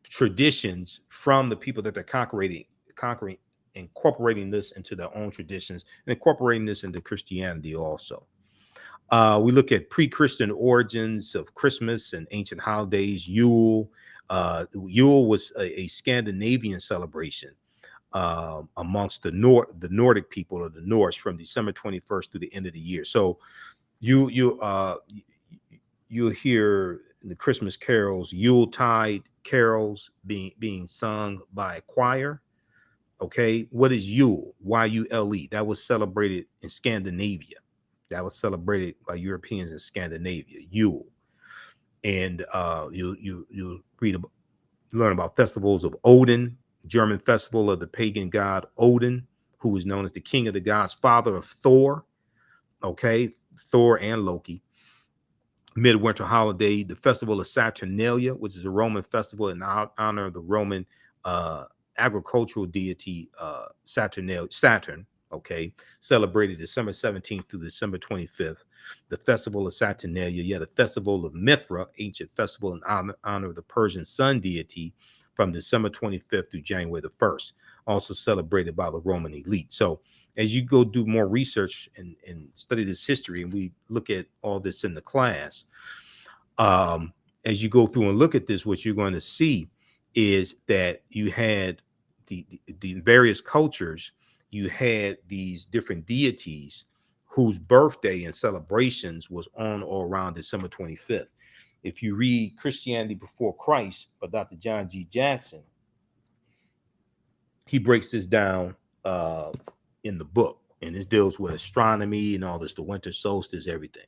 traditions from the people that they're conquering, incorporating this into their own traditions and incorporating this into Christianity also. We look at pre-Christian origins of Christmas and ancient holidays. Yule. Yule was a Scandinavian celebration amongst the Nordic people of the Norse from December 21st through the end of the year. So you'll hear in the Christmas carols, Yuletide carols being sung by a choir. Okay, what is Yule? Y-U-L-E. That was celebrated in Scandinavia. That was celebrated by Europeans in Scandinavia. Yule, and you learn about festivals of Odin, German festival of the pagan god Odin, who was known as the king of the gods, father of Thor. Okay, Thor and Loki. Midwinter holiday, the festival of Saturnalia, which is a Roman festival in honor of the Roman agricultural deity Saturn. Okay, celebrated December 17th through December 25th. The festival of Saturnalia, yeah, the festival of Mithra, ancient festival in honor of the Persian sun deity, from December 25th through January the 1st, also celebrated by the Roman elite. So as you go do more research and study this history, and we look at all this in the class, as you go through and look at this, what you're going to see is that you had the various cultures, you had these different deities whose birthday and celebrations was on or around December 25th. If you read Christianity Before Christ by Dr. John G. Jackson, he breaks this down in the book, and this deals with astronomy and all this, the winter solstice, everything.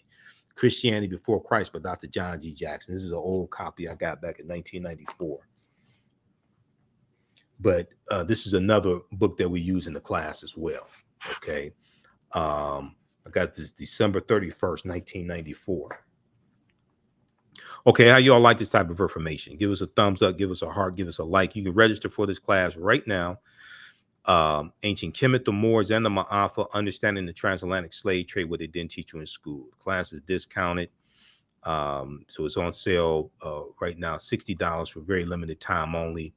Christianity Before Christ by Dr. John G. Jackson. This is an old copy I got back in 1994. But this is another book that we use in the class as well. Okay. I got this December 31st, 1994. Okay, how y'all like this type of information? Give us a thumbs up, give us a heart, give us a like. You can register for this class right now. Ancient Kemet, the Moors, and the Maafa, understanding the transatlantic slave trade, what they didn't teach you in school. The class is discounted. So it's on sale right now, $60 for very limited time only.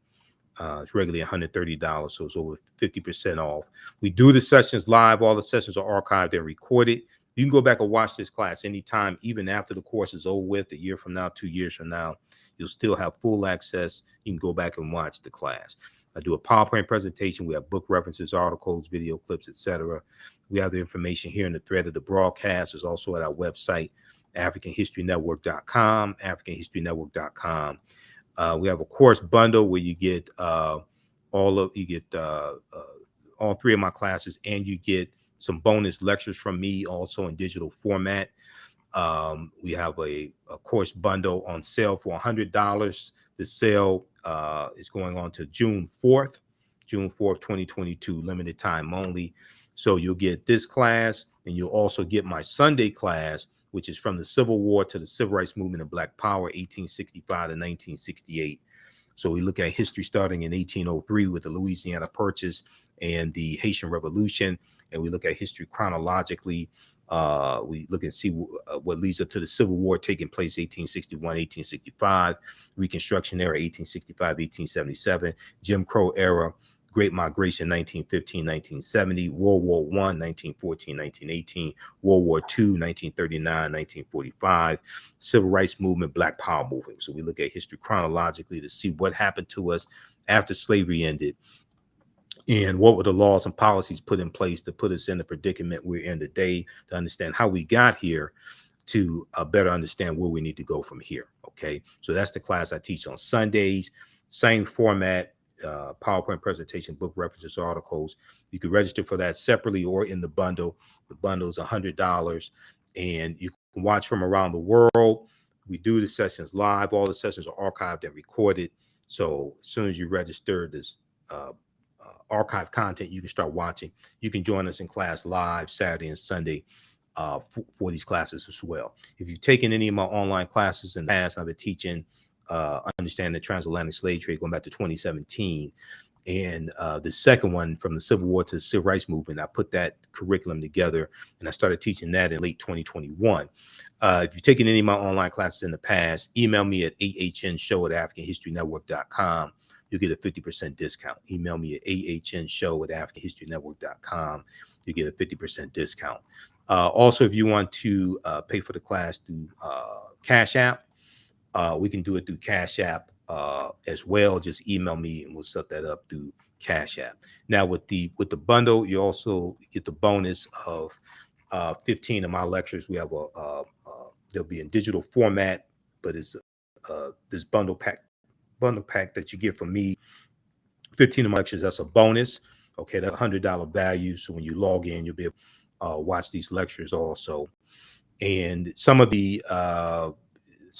It's regularly $130, so it's over 50% off. We do the sessions live. All the sessions are archived and recorded. You can go back and watch this class anytime, even after the course is over with, a year from now, 2 years from now. You'll still have full access. You can go back and watch the class. I do a PowerPoint presentation. We have book references, articles, video clips, etc. We have the information here in the thread of the broadcast. It's also at our website, AfricanHistoryNetwork.com, AfricanHistoryNetwork.com. We have a course bundle where you get all three of my classes, and you get some bonus lectures from me also in digital format. We have a course bundle on sale for $100. The sale is going on to June 4th, 2022, limited time only. So you'll get this class, and you'll also get my Sunday class, which is from the Civil War to the Civil Rights Movement and Black Power, 1865 to 1968. So we look at history starting in 1803 with the Louisiana Purchase and the Haitian Revolution, and we look at history chronologically. We look and see what leads up to the Civil War taking place 1861, 1865, Reconstruction era 1865, 1877, Jim Crow era, Great Migration 1915, 1970, World War I, 1914, 1918, World War II, 1939, 1945, Civil Rights Movement, Black Power movement. So we look at history chronologically to see what happened to us after slavery ended, and what were the laws and policies put in place to put us in the predicament we're in today, to understand how we got here, to better understand where we need to go from here. Okay, so that's the class I teach on Sundays. Same format, PowerPoint presentation, book references, articles. You can register for that separately or in the bundle. The bundle is $100, and you can watch from around the world. We do the sessions live. All the sessions are archived and recorded. So as soon as you register this archive content, you can start watching. You can join us in class live Saturday and Sunday for these classes as well. If you've taken any of my online classes in the past, I've been teaching Understanding the Transatlantic Slave Trade going back to 2017. And the second one, from the Civil War to the Civil Rights Movement, I put that curriculum together, and I started teaching that in late 2021. If you've taken any of my online classes in the past, email me at ahnshow@AfricanHistoryNetwork.com. You'll get a 50% discount. Email me at ahnshow@AfricanHistoryNetwork.com. You get a 50% discount. Also, if you want to pay for the class through Cash App, we can do it through Cash App as well. Just email me and we'll set that up through Cash App. Now with the bundle, you also get the bonus of 15 of my lectures. We have they'll be in digital format, but it's this bundle pack bundle pack that you get from me, 15 of my lectures, that's a bonus. Okay, that's $100 value. So when you log in, you'll be able to watch these lectures also. And some of the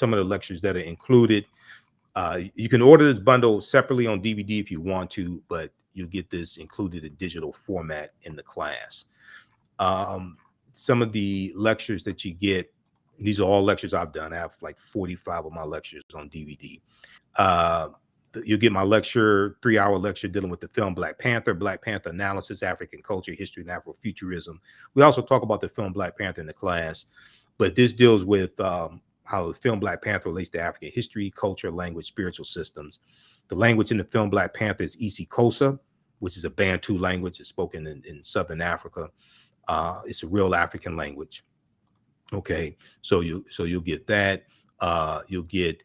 lectures that are included, you can order this bundle separately on DVD if you want to, but you'll get this included in digital format in the class. Some of the lectures that you get, these are all lectures I've done. I have like 45 of my lectures on DVD. You'll get my lecture, 3-hour lecture dealing with the film Black Panther analysis, African culture, history, and Afrofuturism. We also talk about the film Black Panther in the class, but this deals with how the film Black Panther relates to African history, culture, language, spiritual systems. The language in the film Black Panther is isiXhosa, which is a Bantu language. It's spoken in Southern Africa. It's a real African language. Okay, so you'll get that. You'll get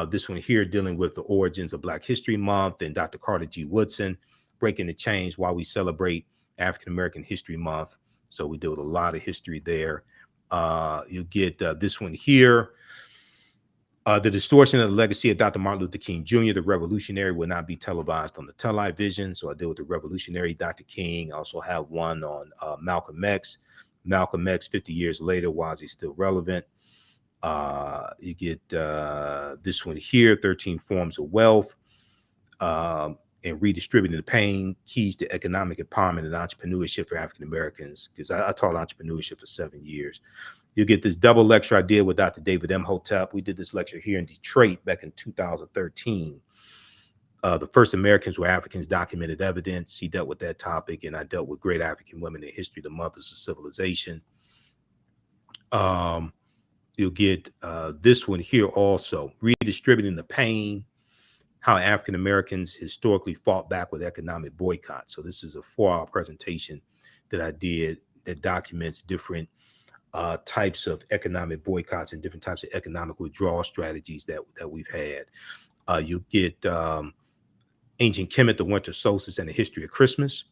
this one here dealing with the origins of Black History Month, and Dr. Carter G. Woodson, Breaking the Chains, why we celebrate African American History Month. So we deal with a lot of history there. You'll get this one here. The distortion of the legacy of Dr. Martin Luther King Jr., the revolutionary, will not be televised on the television. So I deal with the revolutionary Dr. King. I also have one on Malcolm X. Malcolm X, 50 years later, why is he still relevant? You get this one here, 13 Forms of Wealth, and Redistributing the Pain, Keys to Economic Empowerment and Entrepreneurship for African Americans, because I taught entrepreneurship for 7 years. You get this double lecture I did with Dr. David Imhotep. We did this lecture here in Detroit back in 2013. The first Americans were Africans, documented evidence. He dealt with that topic, and I dealt with great African women in history, the mothers of civilization. You'll get this one here also, Redistributing the Pain, how African Americans historically fought back with economic boycott. So this is a 4-hour presentation that I did that documents different types of economic boycotts and different types of economic withdrawal strategies that we've had. You get Ancient Kemet, the Winter Solstice, and the History of Christmas.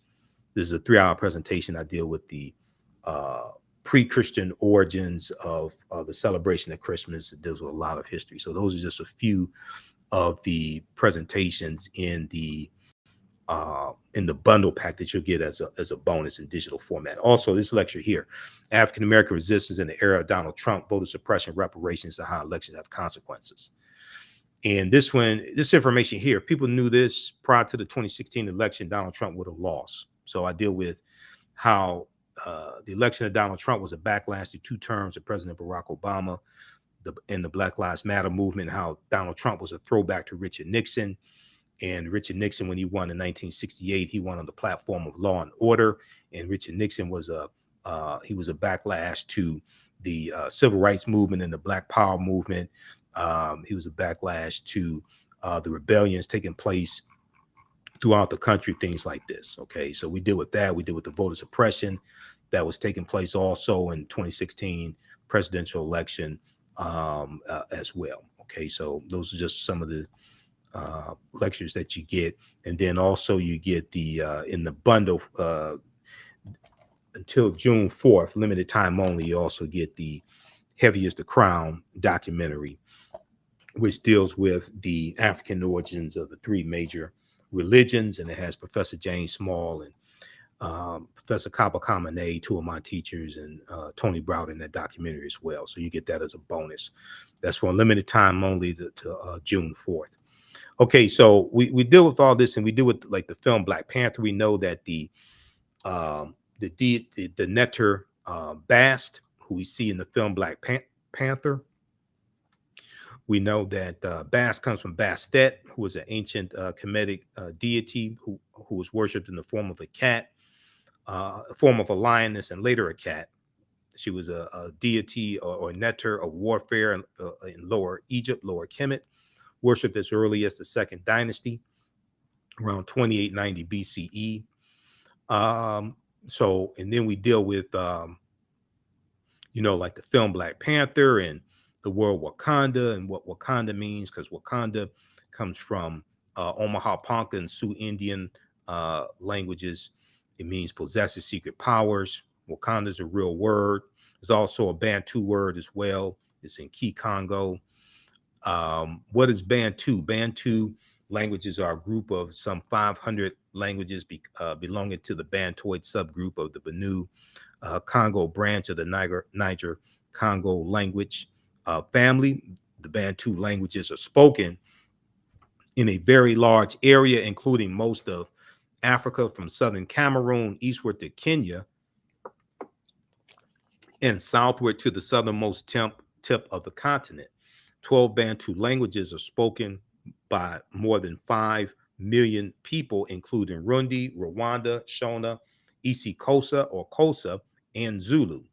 This is a 3-hour presentation. I deal with the pre-Christian origins of the celebration of Christmas. It deals with a lot of history. So those are just a few of the presentations in the bundle pack that you'll get as a bonus in digital format. Also, this lecture here, African American resistance in the era of Donald Trump, voter suppression, reparations, and how elections have consequences. And this information here, people knew this prior to the 2016 election, Donald Trump would have lost. So I deal with how the election of Donald Trump was a backlash to 2 terms of President Barack Obama and the Black Lives Matter movement, how Donald Trump was a throwback to Richard Nixon. And Richard Nixon, when he won in 1968, he won on the platform of law and order. And Richard Nixon was a backlash to the civil rights movement and the Black Power movement. He was a backlash to the rebellions taking place throughout the country, things like this. Okay, so we deal with that. We deal with the voter suppression that was taking place also in 2016 presidential election as well. Okay, so those are just some of the lectures that you get. And then also you get the in the bundle until June 4th, limited time only, you also get the Heavy is the Crown documentary, which deals with the African origins of the 3 major religions. And it has Professor James Small and Professor Kaba Kamene, 2 of my teachers, and Tony Browder in that documentary as well. So you get that as a bonus. That's for a limited time only to June 4th. Okay, so we deal with all this, and we deal with like the film Black Panther. We know that the Neter Bast, who we see in the film Black Panther, we know that Bast comes from Bastet, who was an ancient Kemetic deity who was worshipped in the form of a cat, a form of a lioness, and later a cat. She was a deity or Neter of warfare in Lower Egypt, Lower Kemet, worshipped as early as the 2nd dynasty, around 2890 BCE. So, and then we deal with, like the film Black Panther and the word Wakanda and what Wakanda means, because Wakanda comes from Omaha Ponca and Sioux Indian languages. It means possesses secret powers. Wakanda is a real word. There's also a Bantu word as well. It's in Kikongo. What is Bantu? Bantu languages are a group of some 500 languages belonging to the Bantoid subgroup of the Benue Congo branch of the Niger Congo language family. The Bantu languages are spoken in a very large area, including most of Africa from southern Cameroon eastward to Kenya and southward to the southernmost tip of the continent. 12 Bantu languages are spoken by more than 5 million people, including Rundi, Rwanda, Shona, Isikosa or Kosa, and Zulu.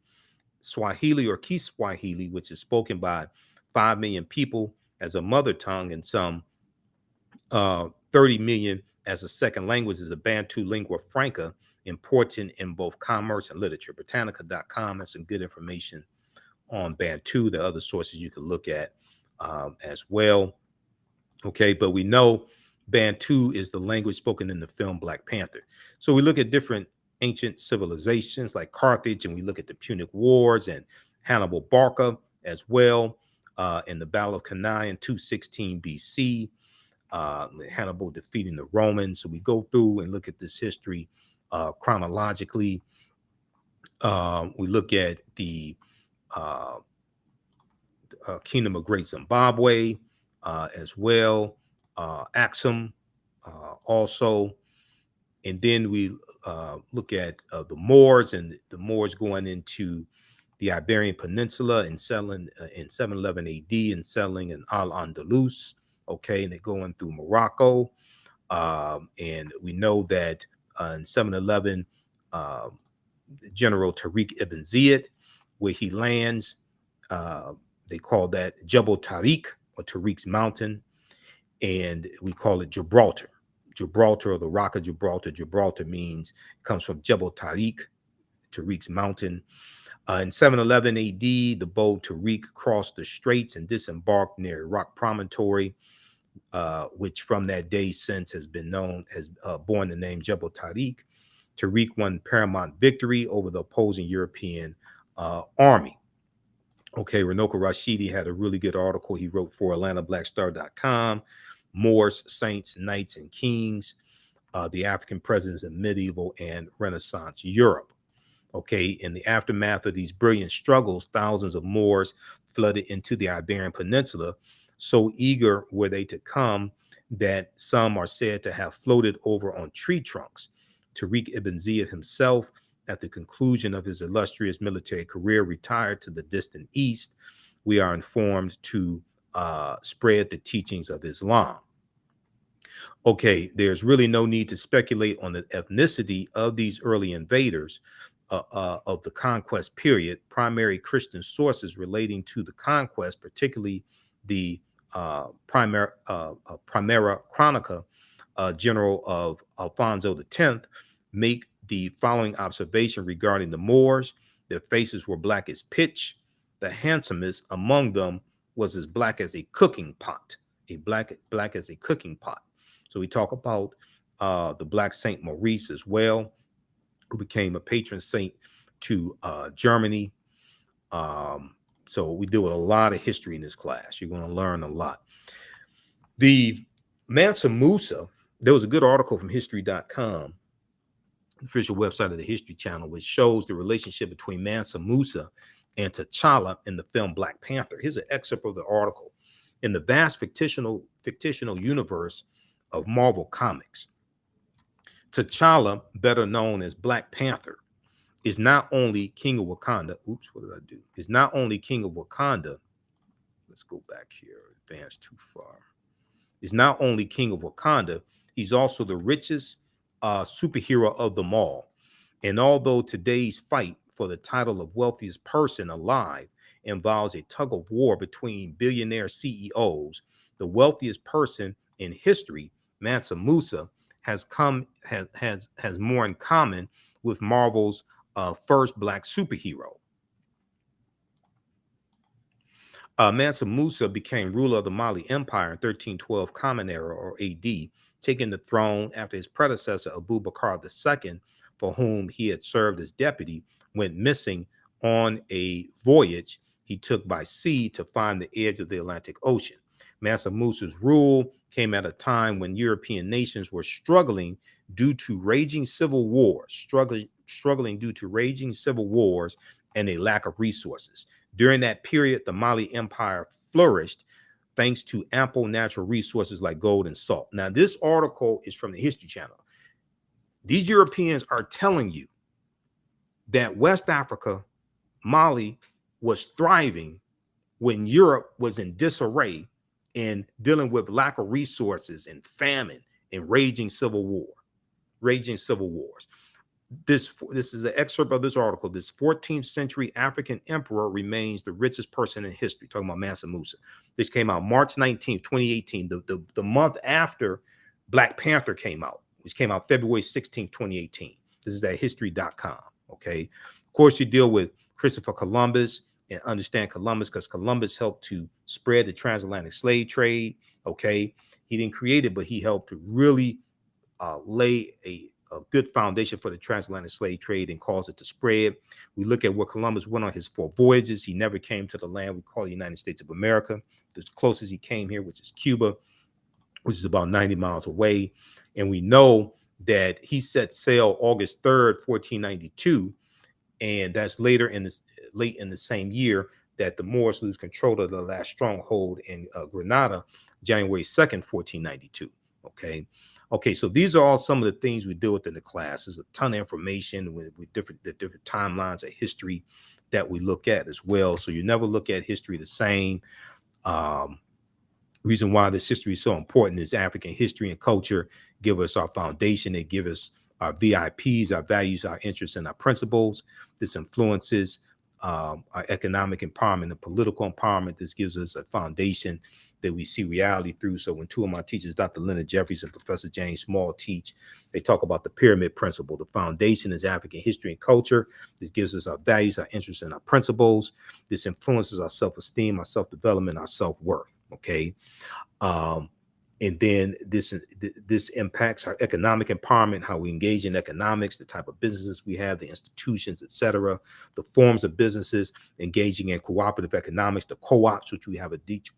Swahili or Kiswahili, which is spoken by 5 million people as a mother tongue and some 30 million as a second language, is a Bantu lingua franca, important in both commerce and literature. Britannica.com has some good information on Bantu. The other sources you can look at as well. Okay, but we know Bantu is the language spoken in the film Black Panther. So we look at different ancient civilizations like Carthage, and we look at the Punic Wars and Hannibal Barca as well in the Battle of Cannae in 216 BC. Hannibal defeating the Romans. So we go through and look at this history chronologically. We look at the Kingdom of Great Zimbabwe as well, Axum also. And then we look at the Moors, and the Moors going into the Iberian Peninsula and settling in 711 AD and settling in Al-Andalus. Okay, and they're going through Morocco. And we know that in 711, General Tariq ibn Ziyad, where he lands, they call that Jebel Tariq or Tariq's Mountain, and we call it Gibraltar. Gibraltar, or the Rock of Gibraltar. Gibraltar comes from Jebel Tariq, Tariq's Mountain. In 711 AD, the boat Tariq crossed the straits and disembarked near a rock promontory, which from that day since has been known as borne the name Jebel Tariq. Tariq won paramount victory over the opposing European army. Okay, Renoka Rashidi had a really good article he wrote for AtlantaBlackStar.com, Moors, Saints, Knights, and Kings, the African Presence in Medieval and Renaissance Europe. Okay, in the aftermath of these brilliant struggles, thousands of Moors flooded into the Iberian Peninsula. So eager were they to come that some are said to have floated over on tree trunks. Tariq ibn Ziyad himself, at the conclusion of his illustrious military career, retired to the distant east. We are informed to spread the teachings of Islam. Okay, there's really no need to speculate on the ethnicity of these early invaders of the conquest period. Primary Christian sources relating to the conquest, particularly the Primera Chronica, General of Alfonso X, make the following observation regarding the Moors. Their faces were black as pitch. The handsomest among them was as black as a cooking pot, black as a cooking pot. So we talk about the Black Saint Maurice as well, who became a patron saint to Germany. So we deal with a lot of history in this class. You're going to learn a lot. The Mansa Musa, there was a good article from history.com, official website of the History Channel, which shows the relationship between Mansa Musa and T'Challa in the film Black Panther. Here's an excerpt of the article. In the vast fictional universe of Marvel Comics, T'Challa, better known as Black Panther, is not only king of Wakanda. Oops, what did I do? Is not only king of Wakanda. Let's go back here. Advance too far. Is not only king of Wakanda, he's also the richest superhero of them all. And although today's fight for the title of wealthiest person alive involves a tug of war between billionaire CEOs, the wealthiest person in history, Mansa Musa, has more in common with Marvel's first black superhero. Mansa Musa became ruler of the Mali Empire in 1312 Common Era or AD, taking the throne after his predecessor Abu Bakr II, for whom he had served as deputy, went missing on a voyage he took by sea to find the edge of the Atlantic Ocean. Mansa Musa's rule came at a time when European nations were struggling due to raging civil wars, struggling due to raging civil wars and a lack of resources. During that period, the Mali Empire flourished thanks to ample natural resources like gold and salt. Now, this article is from the History Channel. These Europeans are telling you that West Africa, Mali, was thriving when Europe was in disarray and dealing with lack of resources and famine and raging civil wars. This is an excerpt of this article. This 14th century African emperor remains the richest person in history. Talking about Mansa Musa. This came out March 19th, 2018, the month after Black Panther came out, which came out February 16th, 2018. This is at history.com. Okay. Of course, you deal with Christopher Columbus and understand Columbus because Columbus helped to spread the transatlantic slave trade. Okay. He didn't create it, but he helped to really lay a good foundation for the transatlantic slave trade and cause it to spread. We look at where Columbus went on his 4 voyages. He never came to the land we call the United States of America. The closest he came here, which is Cuba, which is about 90 miles away. And we know that he set sail August 3rd, 1492. And that's late in the same year that the Moors lose control of the last stronghold in Granada, January 2nd, 1492. Okay, so these are all some of the things we deal with in the class. There's a ton of information with different timelines of history that we look at as well. So you never look at history the same. Reason why this history is so important is African history and culture give us our foundation. They give us our VIPs, our values, our interests, and our principles. This influences our economic empowerment and political empowerment. This gives us a foundation that we see reality through. So when 2 of my teachers, Dr. Leonard Jeffries and Professor James Small, teach, they talk about the pyramid principle. The foundation is African history and culture. This gives us our values, our interests, and our principles. This influences our self-esteem, our self-development, our self-worth. Okay. And then this impacts our economic empowerment, how we engage in economics, the type of businesses we have, the institutions, etc., the forms of businesses, engaging in cooperative economics, the co-ops, which we have a deep,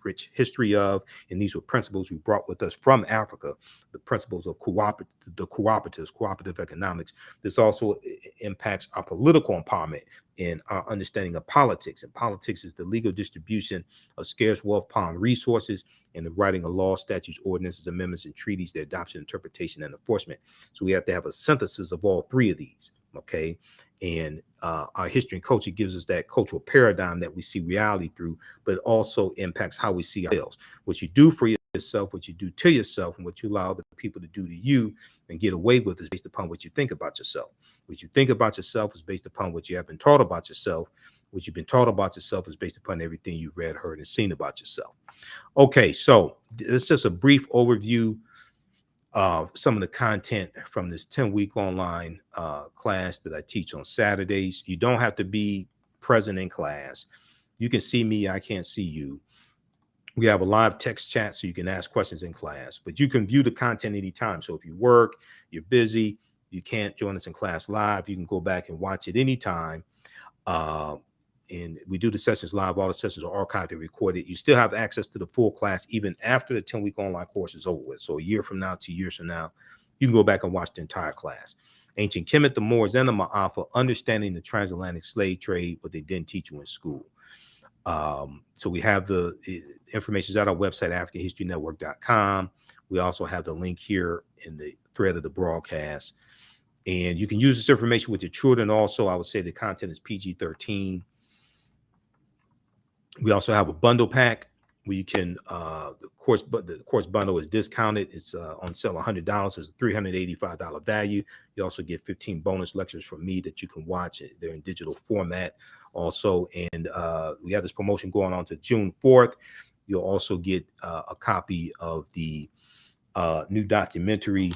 rich history of. And these were principles we brought with us from Africa, the principles of cooperative economics. This also impacts our political empowerment and our understanding of politics. And politics is the legal distribution of scarce wealth upon resources and the writing of laws, statutes, ordinances, amendments, and treaties, their adoption, interpretation, and enforcement. So we have to have a synthesis of all 3 of these. Okay. And our history and culture gives us that cultural paradigm that we see reality through, but also impacts how we see ourselves. What you do for yourself, what you do to yourself, and what you allow the people to do to you and get away with is based upon what you think about yourself. What you think about yourself is based upon what you have been taught about yourself. What you've been taught about yourself is based upon everything you've read, heard, and seen about yourself. Okay, so it's just a brief overview some of the content from this 10-week online class that I teach on Saturdays. You don't have to be present in class. You can see me, I can't see you. We have a live text chat so you can ask questions in class, but you can view the content anytime. So if you work, you're busy, you can't join us in class live, you can go back and watch it anytime. And we do the sessions live. All the sessions are archived and recorded. You still have access to the full class even after the 10-week online course is over with. So a year from now, 2 years from now, you can go back and watch the entire class. Ancient Kemet, the Moors, and the Maafa, understanding the transatlantic slave trade, what they didn't teach you in school. So we have the information is at our website, AfricanHistoryNetwork.com. We also have the link here in the thread of the broadcast. And you can use this information with your children. Also, I would say the content is PG-13. We also have a bundle pack where you can, the course bundle is discounted. It's on sale $100. It's a $385 value. You also get 15 bonus lectures from me that you can watch. They're in digital format also. And we have this promotion going on to June 4th. You'll also get a copy of the new documentary,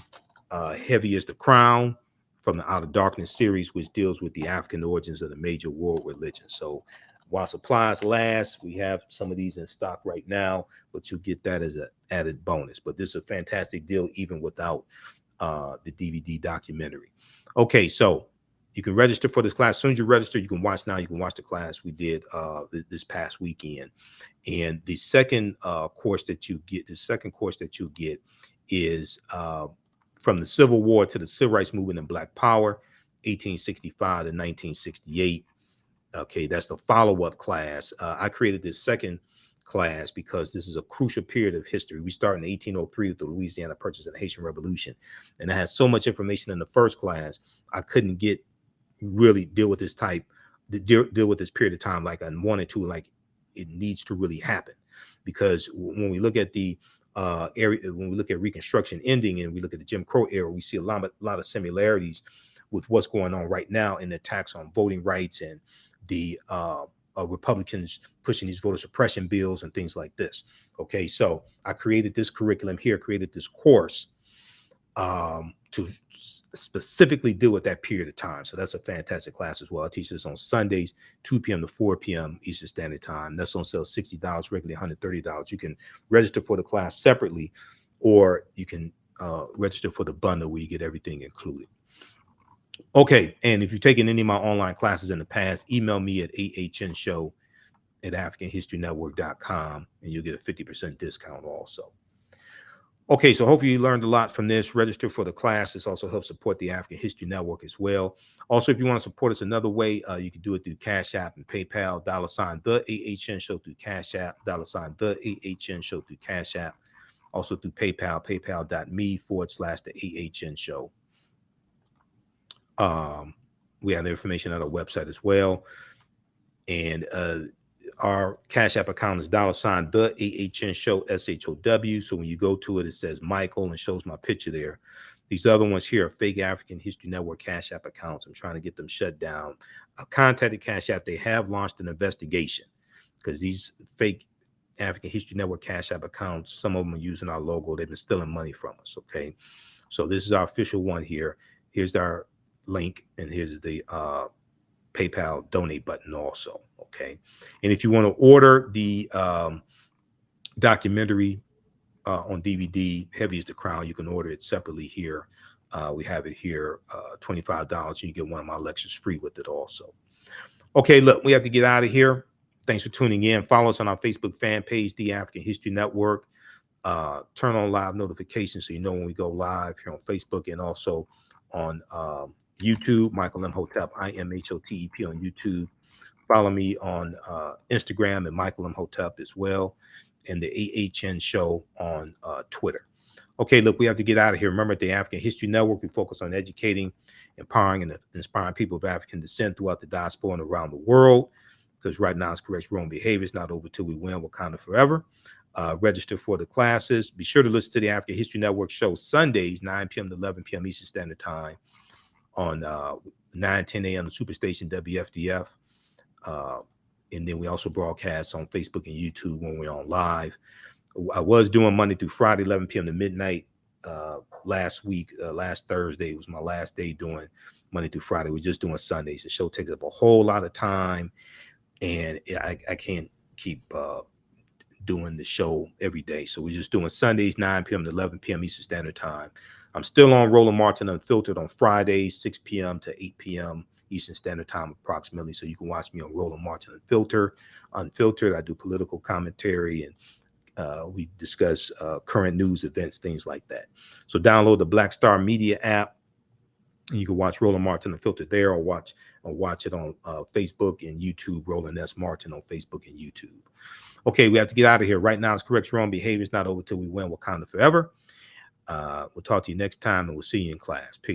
Heavy as the Crown, from the Out of Darkness series, which deals with the African origins of the major world religions. So while supplies last, we have some of these in stock right now, but you'll get that as an added bonus. But this is a fantastic deal, even without the DVD documentary. Okay, so You can register for this class. As soon as you register, you can watch now. You can watch the class we did this past weekend. And the second course that you get, is from the Civil War to the Civil Rights Movement and Black Power, 1865 to 1968. Okay, that's the follow-up class. I created this second class because this is a crucial period of history. We start in 1803 with the Louisiana Purchase and Haitian Revolution. And I had so much information in the first class, I couldn't really deal with this deal with this period of time like I wanted to, like it needs to really happen. Because when we look at the area, when we look at Reconstruction ending and we look at the Jim Crow era, we see a lot of similarities with what's going on right now in the attacks on voting rights and the Republicans pushing these voter suppression bills and things like this. Okay, so I created this curriculum here, created this course to specifically deal with that period of time. So that's a fantastic class as well. I teach this on Sundays, 2 p.m. to 4 p.m. Eastern Standard Time. That's on sale $60, regularly $130. You can register for the class separately, or you can register for the bundle where you get everything included. Okay, and if you've taken any of my online classes in the past, email me at ahnshow@africanhistorynetwork.com, and you'll get a 50% discount also. Okay, so hopefully you learned a lot from this. Register for the class. This also helps support the African History Network as well. Also, if you want to support us another way, you can do it through Cash App and PayPal, $ the AHN Show through Cash App, $ the AHN Show through Cash App. Also through PayPal, paypal.me/the AHN Show. We have the information on our website as well. And our Cash App account is $ the AHN Show, SHOW. So when you go to it, it says Michael and shows my picture there. These other ones here are fake African History Network Cash App accounts. I'm trying to get them shut down. I contacted Cash App. They have launched an investigation because these fake African History Network Cash App accounts, some of them are using our logo. They've been stealing money from us. Okay, so this is our official one here. Here's our link, and here's the PayPal donate button also. Okay, and if you want to order the documentary on DVD, Heavy is the Crown, you can order it separately here. We have it here, $25. You get one of my lectures free with it also. Okay, look, we have to get out of here. Thanks for tuning in. Follow us on our Facebook fan page, The African History Network. Turn on live notifications so you know when we go live here on Facebook, and also on YouTube, Michael Imhotep, IMHOTEP on YouTube. Follow me on Instagram at Michael Imhotep as well, and the AHN Show on Twitter. Okay, look, we have to get out of here. Remember, at the African History Network, we focus on educating, empowering, and inspiring people of African descent throughout the diaspora and around the world, because right now it's correct wrong behavior. It's not over till we win. Wakanda forever. Register for the classes. Be sure to listen to the African History Network show Sundays, 9 p.m. to 11 p.m. Eastern Standard Time on 9:10 a.m. the Superstation WFDF. And then we also broadcast on Facebook and YouTube when we're on live. I was doing Monday through Friday, 11 p.m. to midnight last week. Last Thursday was my last day doing Monday through Friday. We're just doing Sundays. The show takes up a whole lot of time, and I can't keep doing the show every day. So we're just doing Sundays, 9 p.m. to 11 p.m. Eastern Standard Time. I'm still on Roland Martin Unfiltered on Fridays, 6 p.m. to 8 p.m. Eastern Standard Time approximately. So you can watch me on Roland Martin Unfiltered. I do political commentary, and we discuss current news events, things like that. So download the Black Star Media app. And you can watch Roland Martin Unfiltered there, or watch it on Facebook and YouTube, Roland S. Martin on Facebook and YouTube. Okay, we have to get out of here. Right now, it's correct wrong behavior. It's not over till we win. Wakanda forever. We'll talk to you next time, and we'll see you in class. Peace.